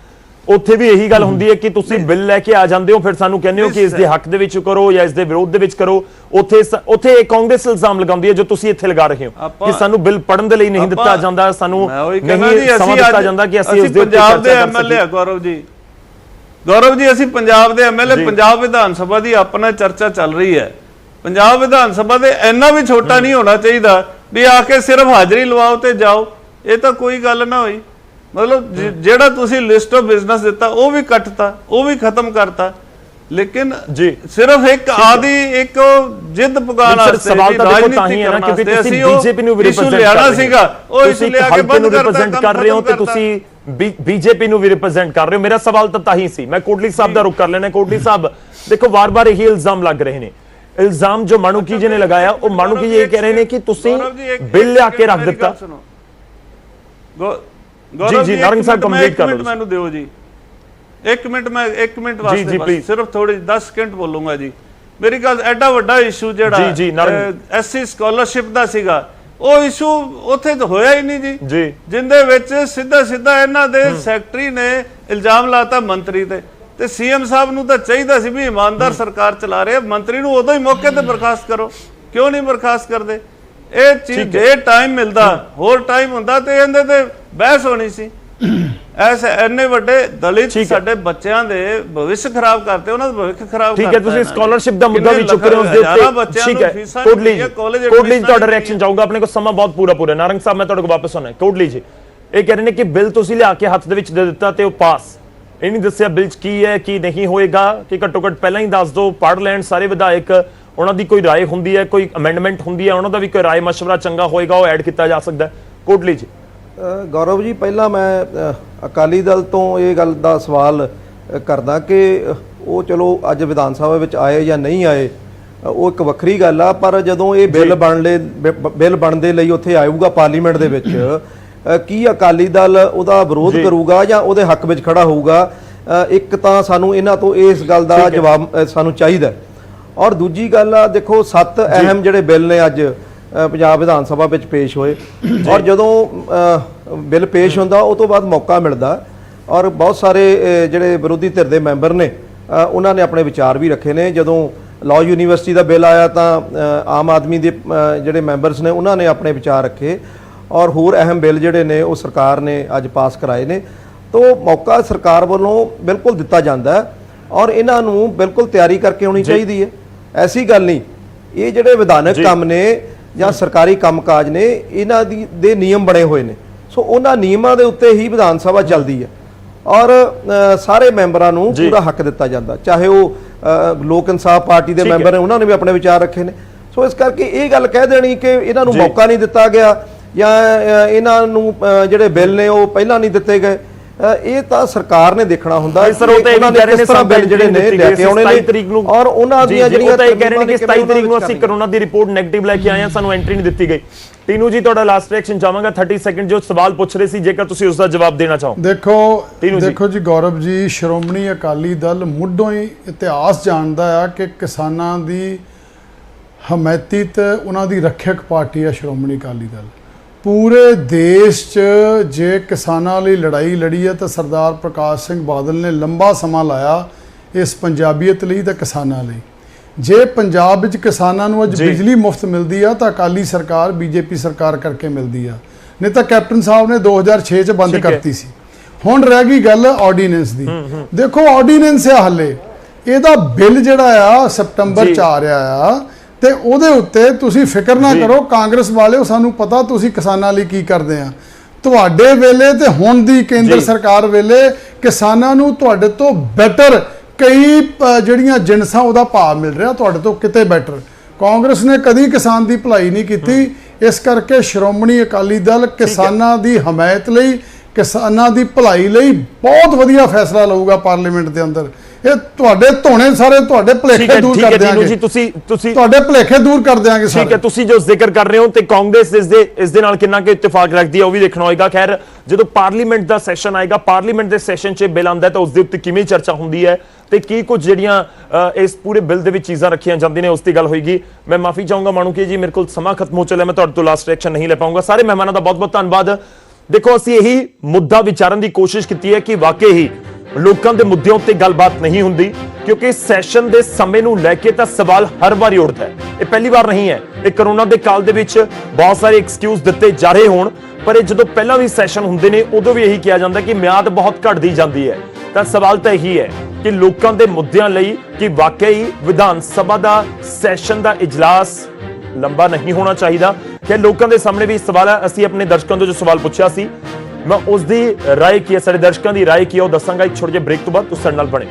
ਉੱਥੇ ਵੀ ਇਹੀ ਗੱਲ ਹੁੰਦੀ ਹੈ ਕਿ ਤੁਸੀਂ ਬਿੱਲ ਲੈ ਕੇ ਆ ਜਾਂਦੇ ਹੋ, ਫਿਰ ਸਾਨੂੰ ਕਹਿੰਦੇ ਹੋ ਕਿ ਇਸ ਦੇ ਹੱਕ ਦੇ ਵਿੱਚ ਕਰੋ ਜਾਂ ਇਸ ਦੇ ਵਿਰੋਧ ਦੇ ਵਿੱਚ ਕਰੋ। ਉੱਥੇ ਕਾਂਗਰਸ ਇਲਜ਼ਾਮ ਲਗਾਉਂਦੀ ਹੈ ਜੋ ਤੁਸੀਂ ਇੱਥੇ ਲਗਾ ਰਹੇ ਹੋ ਕਿ ਸਾਨੂੰ ਬਿੱਲ ਪੜਨ ਦੇ ਲਈ ਨਹੀਂ ਦਿੱਤਾ ਜਾਂਦਾ, ਸਾਨੂੰ ਨਹੀਂ ਸਮਾਂ ਦਿੱਤਾ ਜਾਂਦਾ ਕਿ ਅਸੀਂ ਉਸ ਦੇ ਉੱਤੇ ਪੰਜਾਬ ਦੇ ਐਮਐਲਏ ਗੌਰਵ ਜੀ ਅਸੀਂ ਪੰਜਾਬ ਦੇ ਐਮਐਲਏ, ਪੰਜਾਬ ਵਿਧਾਨ ਸਭਾ ਦੀ ਆਪਣਾ ਚਰਚਾ ਚੱਲ ਰਹੀ ਹੈ। ਪੰਜਾਬ ਵਿਧਾਨ ਸਭਾ ਦੇ ਇੰਨਾ ਵੀ ਛੋਟਾ ਨਹੀਂ ਹੋਣਾ ਚਾਹੀਦਾ ਵੀ ਆ ਕੇ ਸਿਰਫ ਹਾਜ਼ਰੀ ਲਵਾਓ ਤੇ ਜਾਓ, ਇਹ ਤਾਂ ਕੋਈ ਗੱਲ ਨਾ ਹੋਈ। ਮਤਲਬ ਜਿਹੜਾ ਤੁਸੀਂ ਲਿਸਟ ਆਫ ਬਿਜ਼ਨਸ ਦਿੱਤਾ ਉਹ ਵੀ ਕੱਟਤਾ, ਉਹ ਵੀ ਖਤਮ ਕਰਤਾ, ਲੇਕਿਨ ਸਿਰਫ ਇੱਕ ਜਿੱਦ ਪਕਾਉਣ ਵਾਸਤੇ ਰਾਜਨੀਤੀ ਕਰਨ ਵਾਸਤੇ ਅਸੀਂ ਬੀਜੇਪੀ ਨੂੰ ਲਿਆਣਾ ਸੀਗਾ, ਉਹ ਇਸ ਲਿਆ ਕੇ ਬੰਦ ਕਰ ਰਹੇ ਹੋ ਤੇ ਤੁਸੀਂ ਬੀਜੇਪੀ ਨੂੰ ਵੀ ਰਿਪਰੈਜ਼ੈਂਟ ਕਰ ਰਹੇ ਹੋ। ਮੇਰਾ ਸਵਾਲ ਤਾਂ ਹੀ ਸੀ। ਮੈਂ ਕੋਟਲੀ ਸਾਹਿਬ ਦਾ ਰੁਖ ਕਰ ਲੈਣਾ। ਕੋਟਲੀ ਸਾਹਿਬ ਦੇਖੋ, ਵਾਰ-ਵਾਰ ਇਹੀ ਇਲਜ਼ਾਮ ਲੱਗ ਰਹੇ ਨੇ। ਇਲਜ਼ਾਮ ਜੋ ਮਾਨੂਕੀ ਜੀ ਨੇ ਲਗਾਇਆ, ਉਹ ਮਾਨੂਕੀ ਜੀ ਇਹ ਕਹਿ ਰਹੇ ਨੇ ਕਿ ਤੁਸੀਂ ਬਿੱਲ ਲਿਆ ਕੇ ਰੱਖ ਦਿੱਤਾ। ਜੀ ਨਾਰੰਗ ਸਾਹਿਬ ਕੰਪਲੀਟ ਕਰ ਲਓ, ਮੈਨੂੰ ਦਿਓ ਜੀ 1 ਮਿੰਟ, ਮੈਂ 1 ਮਿੰਟ ਵਾਸਤੇ ਸਿਰਫ ਥੋੜੀ 10 ਸਕਿੰਟ ਬੋਲੂੰਗਾ ਜੀ। ਮੇਰੀ ਗੱਲ, ਐਡਾ ਵੱਡਾ ਇਸ਼ੂ ਜਿਹੜਾ ਐਸਸੀ ਸਕਾਲਰਸ਼ਿਪ ਦਾ ਸੀਗਾ, ਉਹ ਇਸ਼ੂ ਉੱਥੇ ਤਾਂ ਹੋਇਆ ਹੀ ਨਹੀਂ ਜੀ, ਜਿੰਦੇ ਵਿੱਚ ਸਿੱਧਾ ਇਹਨਾਂ ਦੇ ਸੈਕਟਰੀ ਨੇ ਇਲਜ਼ਾਮ ਲਾਤਾ ਮੰਤਰੀ ਤੇ ਸੀਐਮ ਸਾਹਿਬ ਨੂੰ ਤਾਂ ਚਾਹੀਦਾ ਸੀ ਵੀ ਇਮਾਨਦਾਰ ਸਰਕਾਰ ਚਲਾ ਰਹੇ, ਮੰਤਰੀ ਨੂੰ ਉਦੋਂ ਹੀ ਮੌਕੇ ਤੇ ਬਰਖਾਸਤ ਕਰੋ, ਕਿਉਂ ਨਹੀਂ ਬਰਖਾਸਤ ਕਰਦੇ? ਇਹ ਚੀਜ਼ ਜੇ ਟਾਈਮ ਮਿਲਦਾ, ਹੋਰ ਟਾਈਮ ਹੁੰਦਾ ਤੇ ਇਹਦੇ ਤੇ ਬਹਿਸ ਹੋਣੀ ਸੀ। ਐਸੇ ਇੰਨੇ ਵੱਡੇ ਦਲਿਤ ਸਾਡੇ ਬੱਚਿਆਂ ਦੇ ਭਵਿੱਖ ਖਰਾਬ ਕਰਤੇ, ਉਹਨਾਂ ਦਾ ਭਵਿੱਖ ਖਰਾਬ ਠੀਕ ਹੈ। ਤੁਸੀਂ ਸਕਾਲਰਸ਼ਿਪ ਦਾ ਮੁੱਦਾ ਵੀ ਚੁੱਕ ਰਹੇ ਹੋ, ਉਸ ਦੇ ਉੱਤੇ ਠੀਕ ਹੈ। ਕੋਟਲੀ ਤੁਹਾਡਾ ਰਿਐਕਸ਼ਨ ਚਾਹੂੰਗਾ, ਆਪਣੇ ਕੋਲ ਸਮਾਂ ਬਹੁਤ ਪੂਰਾ। ਨਾਰੰਗ ਸਾਹਿਬ, ਮੈਂ ਤੁਹਾਡੇ ਕੋਲ ਵਾਪਸ ਆਉਣਾ। ਕੋਟਲੀ ਜੀ ਇਹ ਕਹਿ ਰਹੇ ਨੇ ਕਿ ਬਿੱਲ ਤੁਸੀਂ ਲਿਆ ਕੇ ਹੱਥ ਦੇ ਵਿੱਚ ਦੇ ਦਿੱਤਾ ਤੇ ਉਹ ਪਾਸ, ਇਹ ਨਹੀਂ ਦੱਸਿਆ ਬਿੱਲ 'ਚ ਕੀ ਹੈ ਕੀ ਨਹੀਂ ਹੋਏਗਾ, ਕਿ ਘੱਟੋ ਘੱਟ ਪਹਿਲਾਂ ਹੀ ਦੱਸ ਦਿਓ, ਪੜ੍ਹ ਲੈਣ ਸਾਰੇ ਵਿਧਾਇਕ, ਉਹਨਾਂ ਦੀ ਕੋਈ ਰਾਏ ਹੁੰਦੀ ਹੈ, ਕੋਈ ਅਮੈਂਡਮੈਂਟ ਹੁੰਦੀ ਹੈ, ਉਹਨਾਂ ਦਾ ਵੀ ਕੋਈ ਰਾਏ ਮਸ਼ਵਰਾ ਚੰਗਾ ਹੋਏਗਾ, ਉਹ ਐਡ ਕੀਤਾ ਜਾ ਸਕਦਾ। ਕੋਟਲੀ ਜੀ। ਗੌਰਵ ਜੀ, ਪਹਿਲਾਂ ਮੈਂ ਅਕਾਲੀ ਦਲ ਤੋਂ ਇਹ ਗੱਲ ਦਾ ਸਵਾਲ ਕਰਦਾ ਕਿ ਉਹ ਚਲੋ ਅੱਜ ਵਿਧਾਨ ਸਭਾ ਵਿੱਚ ਆਏ ਜਾਂ ਨਹੀਂ ਆਏ, ਉਹ ਇੱਕ ਵੱਖਰੀ ਗੱਲ ਆ, ਪਰ ਜਦੋਂ ਇਹ ਬਿੱਲ ਬਣਨ ਦੇ ਲਈ ਉੱਥੇ ਆਊਗਾ ਪਾਰਲੀਮੈਂਟ ਦੇ ਵਿੱਚ, ਕੀ ਅਕਾਲੀ ਦਲ ਉਹਦਾ ਵਿਰੋਧ ਕਰੂਗਾ ਜਾਂ ਉਹਦੇ ਹੱਕ ਵਿੱਚ ਖੜਾ ਹੋਊਗਾ? ਇੱਕ ਤਾਂ ਸਾਨੂੰ ਇਹਨਾਂ ਤੋਂ ਇਸ ਗੱਲ ਦਾ ਜਵਾਬ ਸਾਨੂੰ ਚਾਹੀਦਾ। ਔਰ ਦੂਜੀ ਗੱਲ ਆ, ਦੇਖੋ 7 ਅਹਿਮ ਜਿਹੜੇ ਬਿੱਲ ਨੇ ਅੱਜ ਪੰਜਾਬ ਵਿਧਾਨ ਸਭਾ ਵਿੱਚ ਪੇਸ਼ ਹੋਏ, ਔਰ ਜਦੋਂ ਬਿੱਲ ਪੇਸ਼ ਹੁੰਦਾ ਉਹ ਤੋਂ ਬਾਅਦ ਮੌਕਾ ਮਿਲਦਾ, ਔਰ ਬਹੁਤ ਸਾਰੇ ਜਿਹੜੇ ਵਿਰੋਧੀ ਧਿਰ ਦੇ ਮੈਂਬਰ ਨੇ ਉਹਨਾਂ ਨੇ ਆਪਣੇ ਵਿਚਾਰ ਵੀ ਰੱਖੇ ਨੇ। ਜਦੋਂ ਲਾਅ ਯੂਨੀਵਰਸਿਟੀ ਦਾ ਬਿੱਲ ਆਇਆ ਤਾਂ ਆਮ ਆਦਮੀ ਦੇ ਜਿਹੜੇ ਮੈਂਬਰਸ ਨੇ ਉਹਨਾਂ ਨੇ ਆਪਣੇ ਵਿਚਾਰ ਰੱਖੇ, ਔਰ ਹੋਰ ਅਹਿਮ ਬਿੱਲ ਜਿਹੜੇ ਨੇ ਉਹ ਸਰਕਾਰ ਨੇ ਅੱਜ ਪਾਸ ਕਰਾਏ ਨੇ। ਤੋ ਮੌਕਾ ਸਰਕਾਰ ਵੱਲੋਂ ਬਿਲਕੁਲ ਦਿੱਤਾ ਜਾਂਦਾ, ਔਰ ਇਹਨਾਂ ਨੂੰ ਬਿਲਕੁਲ ਤਿਆਰੀ ਕਰਕੇ ਆਉਣੀ ਚਾਹੀਦੀ ਹੈ। ਐਸੀ ਗੱਲ ਨਹੀਂ, ਇਹ ਜਿਹੜੇ ਵਿਧਾਨਕ ਕੰਮ ਨੇ ਜਾਂ ਸਰਕਾਰੀ ਕੰਮਕਾਜ ਨੇ, ਇਹਨਾਂ ਦੇ ਨਿਯਮ ਬਣੇ ਹੋਏ ਨੇ, ਸੋ ਉਹਨਾਂ ਨਿਯਮਾਂ ਦੇ ਉੱਤੇ ਹੀ ਵਿਧਾਨ ਸਭਾ ਚੱਲਦੀ ਹੈ, ਔਰ ਸਾਰੇ ਮੈਂਬਰਾਂ ਨੂੰ ਪੂਰਾ ਹੱਕ ਦਿੱਤਾ ਜਾਂਦਾ, ਚਾਹੇ ਉਹ ਲੋਕ ਇਨਸਾਫ ਪਾਰਟੀ ਦੇ ਮੈਂਬਰ ਨੇ, ਉਹਨਾਂ ਨੇ ਵੀ ਆਪਣੇ ਵਿਚਾਰ ਰੱਖੇ ਨੇ। ਸੋ ਇਸ ਕਰਕੇ ਇਹ ਗੱਲ ਕਹਿ ਦੇਣੀ ਕਿ ਇਹਨਾਂ ਨੂੰ ਮੌਕਾ ਨਹੀਂ ਦਿੱਤਾ ਗਿਆ ਜਾਂ ਇਹਨਾਂ ਨੂੰ ਜਿਹੜੇ ਬਿੱਲ ਨੇ ਉਹ ਪਹਿਲਾਂ ਨਹੀਂ ਦਿੱਤੇ ਗਏ, ਇਹ ਤਾਂ ਸਰਕਾਰ ਨੇ ਦੇਖਣਾ ਹੁੰਦਾ ਸਰ ਉਹ ਤਾਂ ਇਹ ਕਹਿ ਰਹੇ ਨੇ ਤਰ੍ਹਾਂ ਬਿੱਲ ਜਿਹੜੇ ਨੇ ਲੈ ਕੇ ਆਉਣੇ ਨੇ ਤਰੀਕ ਨੂੰ, ਔਰ ਉਹਨਾਂ ਦੀਆਂ ਜਿਹੜੀਆਂ ਤਾਂ ਇਹ ਕਹਿ ਰਹੇ ਨੇ ਕਿ 27 ਤਰੀਕ ਨੂੰ ਅਸੀਂ ਕਰੋਨਾ ਦੀ ਰਿਪੋਰਟ ਨੈਗੇਟਿਵ ਲੈ ਕੇ ਆਏ ਹਾਂ, ਸਾਨੂੰ ਐਂਟਰੀ ਨਹੀਂ ਦਿੱਤੀ ਗਈ। ਟੀਨੂ ਜੀ ਤੁਹਾਡਾ ਲਾਸਟ ਰਿਐਕਸ਼ਨ ਚਾਹਾਂਗਾ 30 ਸੈਕਿੰਡ, ਜੋ ਸਵਾਲ ਪੁੱਛ ਰਹੇ ਸੀ ਜੇਕਰ ਤੁਸੀਂ ਉਸ ਦਾ ਜਵਾਬ ਦੇਣਾ ਚਾਹੋ। ਦੇਖੋ ਜੀ ਗੌਰਵ ਜੀ, ਸ਼੍ਰੋਮਣੀ ਅਕਾਲੀ ਦਲ ਮੁੱਢੋਂ ਹੀ ਇਤਿਹਾਸ ਜਾਣਦਾ ਆ ਕਿ ਕਿਸਾਨਾਂ ਦੀ ਹਮਾਇਤੀ ਤੇ ਉਹਨਾਂ ਦੀ ਰੱਖਿਅਕ ਪਾਰਟੀ ਆ ਸ਼੍ਰੋਮਣੀ ਅਕਾਲੀ ਦਲ। ਪੂਰੇ ਦੇਸ਼ 'ਚ ਜੇ ਕਿਸਾਨਾਂ ਲਈ ਲੜਾਈ ਲੜੀ ਹੈ ਤਾਂ ਸਰਦਾਰ ਪ੍ਰਕਾਸ਼ ਸਿੰਘ ਬਾਦਲ ਨੇ ਲੰਬਾ ਸਮਾਂ ਲਾਇਆ ਇਸ ਪੰਜਾਬੀਅਤ ਲਈ ਤੇ ਕਿਸਾਨਾਂ ਲਈ। ਜੇ ਪੰਜਾਬ ਵਿੱਚ ਕਿਸਾਨਾਂ ਨੂੰ ਅੱਜ ਬਿਜਲੀ ਮੁਫਤ ਮਿਲਦੀ ਆ ਤਾਂ ਅਕਾਲੀ ਸਰਕਾਰ ਬੀਜੇਪੀ ਸਰਕਾਰ ਕਰਕੇ ਮਿਲਦੀ ਆ, ਨਹੀਂ ਤਾਂ ਕੈਪਟਨ ਸਾਹਿਬ ਨੇ 2006 'ਚ ਬੰਦ ਕਰਤੀ ਸੀ। ਹੁਣ ਰਹਿ ਗਈ ਗੱਲ ਆਰਡੀਨੈਂਸ ਦੀ। ਦੇਖੋ ਆਰਡੀਨੈਂਸ ਆ ਹੱਲੇ, ਇਹਦਾ ਬਿੱਲ ਜਿਹੜਾ ਆ ਸਤੰਬਰ 'ਚ ਆ ਰਿਹਾ ਆ ਤੇ ਉਹਦੇ ਉੱਤੇ ਤੁਸੀਂ ਫਿਕਰ ਨਾ ਕਰੋ ਕਾਂਗਰਸ ਵਾਲਿਓ, ਸਾਨੂੰ ਪਤਾ ਤੁਸੀਂ ਕਿਸਾਨਾਂ ਲਈ ਕੀ ਕਰਦੇ ਆ। ਤੁਹਾਡੇ ਵੇਲੇ ਤੇ ਹੁਣ ਦੀ ਕੇਂਦਰ ਸਰਕਾਰ ਵੇਲੇ ਕਿਸਾਨਾਂ ਨੂੰ ਤੁਹਾਡੇ ਤੋਂ ਬੈਟਰ ਕਈ ਜਿਹੜੀਆਂ ਜਿਣਸਾਂ ਉਹਦਾ ਭਾਅ ਮਿਲ ਰਿਹਾ, ਤੁਹਾਡੇ ਤੋਂ ਕਿਤੇ ਬੈਟਰ। ਕਾਂਗਰਸ ਨੇ ਕਦੀ ਕਿਸਾਨ ਦੀ ਭਲਾਈ ਨਹੀਂ ਕੀਤੀ, ਇਸ ਕਰਕੇ ਸ਼੍ਰੋਮਣੀ ਅਕਾਲੀ ਦਲ ਕਿਸਾਨਾਂ ਦੀ ਹਮਾਇਤ ਲਈ, ਕਿਸਾਨਾਂ ਦੀ ਭਲਾਈ ਲਈ ਬਹੁਤ ਵਧੀਆ ਫੈਸਲਾ ਲਊਗਾ ਪਾਰਲੀਮੈਂਟ ਦੇ ਅੰਦਰ। ਇਹ ਤੁਹਾਡੇ ਧੋਣੇ ਸਾਰੇ ਤੁਹਾਡੇ ਭੁਲੇਖੇ ਦੂਰ ਕਰ ਦਿਆਂਗੇ ਜੀ, ਤੁਸੀਂ ਤੁਹਾਡੇ ਭੁਲੇਖੇ ਦੂਰ ਕਰ ਦਿਆਂਗੇ ਸਾਰੇ। ਠੀਕ ਹੈ, ਤੁਸੀਂ ਜੋ ਜ਼ਿਕਰ ਕਰ ਰਹੇ ਹੋ ਤੇ ਕਾਂਗਰਸ ਇਸ ਦੇ ਨਾਲ ਕਿੰਨਾ ਕਿ ਇਤਫਾਕ ਰੱਖਦੀ ਹੈ ਉਹ ਵੀ ਦੇਖਣਾ ਹੋਏਗਾ। ਖੈਰ ਜਦੋਂ ਪਾਰਲੀਮੈਂਟ ਦਾ ਸੈਸ਼ਨ ਆਏਗਾ, ਪਾਰਲੀਮੈਂਟ ਦੇ ਸੈਸ਼ਨ 'ਚ ਬਿੱਲ ਆਉਂਦਾ ਤਾਂ ਉਸ ਦੇ ਉੱਤੇ ਕਿਵੇਂ ਚਰਚਾ ਹੁੰਦੀ ਹੈ ਤੇ ਕੀ ਕੁਝ ਜਿਹੜੀਆਂ ਇਸ ਪੂਰੇ ਬਿੱਲ ਦੇ ਵਿੱਚ ਚੀਜ਼ਾਂ ਰੱਖੀਆਂ ਜਾਂਦੀਆਂ ਨੇ ਉਸ ਦੀ ਗੱਲ ਹੋਏਗੀ। ਮੈਂ ਮਾਫੀ ਚਾਹੂੰਗਾ ਮਾਣੂਕੇ ਜੀ, ਮੇਰੇ ਕੋਲ ਸਮਾਂ ਖਤਮ ਹੋ ਚੱਲਿਆ, ਮੈਂ ਤੁਹਾਡੇ ਤੋਂ ਲਾਸਟ ਰਿਐਕਸ਼ਨ ਨਹੀਂ ਲੈ ਪਾਉਂਗਾ। ਸਾਰੇ ਮਹਿਮਾਨਾਂ ਦਾ ਬਹੁਤ ਬਹੁਤ ਧੰਨਵਾਦ। ਦੇਖੋ ਅਸੀਂ ਇਹੀ ਮੁੱਦਾ ਵਿਚਾਰਨ ਦੀ ਕੋਸ਼ਿਸ਼ ਕੀਤੀ ਹੈ ਕਿ ਵਾਕਈ ਹੀ ਲੋਕਾਂ ਦੇ ਮੁੱਦਿਆਂ ਉੱਤੇ ਗੱਲਬਾਤ ਨਹੀਂ ਹੁੰਦੀ, ਕਿਉਂਕਿ ਸੈਸ਼ਨ ਦੇ ਸਮੇਂ ਨੂੰ ਲੈ ਕੇ ਤਾਂ ਸਵਾਲ ਹਰ ਵਾਰੀ ਉੱਠਦਾ ਹੈ। ਇਹ ਪਹਿਲੀ ਵਾਰ ਨਹੀਂ ਹੈ, ਇਹ ਕਰੋਨਾ ਦੇ ਕਾਲ ਦੇ ਵਿੱਚ ਬਹੁਤ ਸਾਰੇ ਐਕਸਕਿਊਜ਼ ਦਿੱਤੇ ਜਾ ਰਹੇ ਹੋਣ, ਪਰ ਇਹ ਜਦੋਂ ਪਹਿਲਾਂ ਵੀ ਸੈਸ਼ਨ ਹੁੰਦੇ ਨੇ ਉਦੋਂ ਵੀ ਇਹੀ ਕਿਹਾ ਜਾਂਦਾ ਕਿ ਮਿਆਦ ਬਹੁਤ ਘਟਦੀ ਜਾਂਦੀ ਹੈ। ਤਾਂ ਸਵਾਲ ਤਾਂ ਇਹੀ ਹੈ ਕਿ ਲੋਕਾਂ ਦੇ ਮੁੱਦਿਆਂ ਲਈ ਕਿ ਵਾਕਈ ਵਿਧਾਨ ਸਭਾ ਦਾ ਸੈਸ਼ਨ ਦਾ ਇਜਲਾਸ ਲੰਬਾ ਨਹੀਂ ਹੋਣਾ ਚਾਹੀਦਾ। ਕਿ ਲੋਕਾਂ ਦੇ ਸਾਹਮਣੇ ਵੀ ਸਵਾਲ ਹੈ। ਅਸੀਂ ਆਪਣੇ ਦਰਸ਼ਕਾਂ ਤੋਂ ਜੋ ਸਵਾਲ ਪੁੱਛਿਆ ਸੀ, ਮੈਂ ਉਸ ਦੀ ਰਾਏ ਕੀ ਹੈ, ਸਾਡੇ ਦਰਸ਼ਕਾਂ ਦੀ ਰਾਏ ਕੀ ਹੈ ਉਹ ਦੱਸਾਂਗਾ ਇੱਕ ਛੋਟੇ ਜਿਹੇ ਬ੍ਰੇਕ ਤੋਂ ਬਾਅਦ। ਤੁਸੀਂ ਸਾਡੇ ਨਾਲ ਬਣੇ।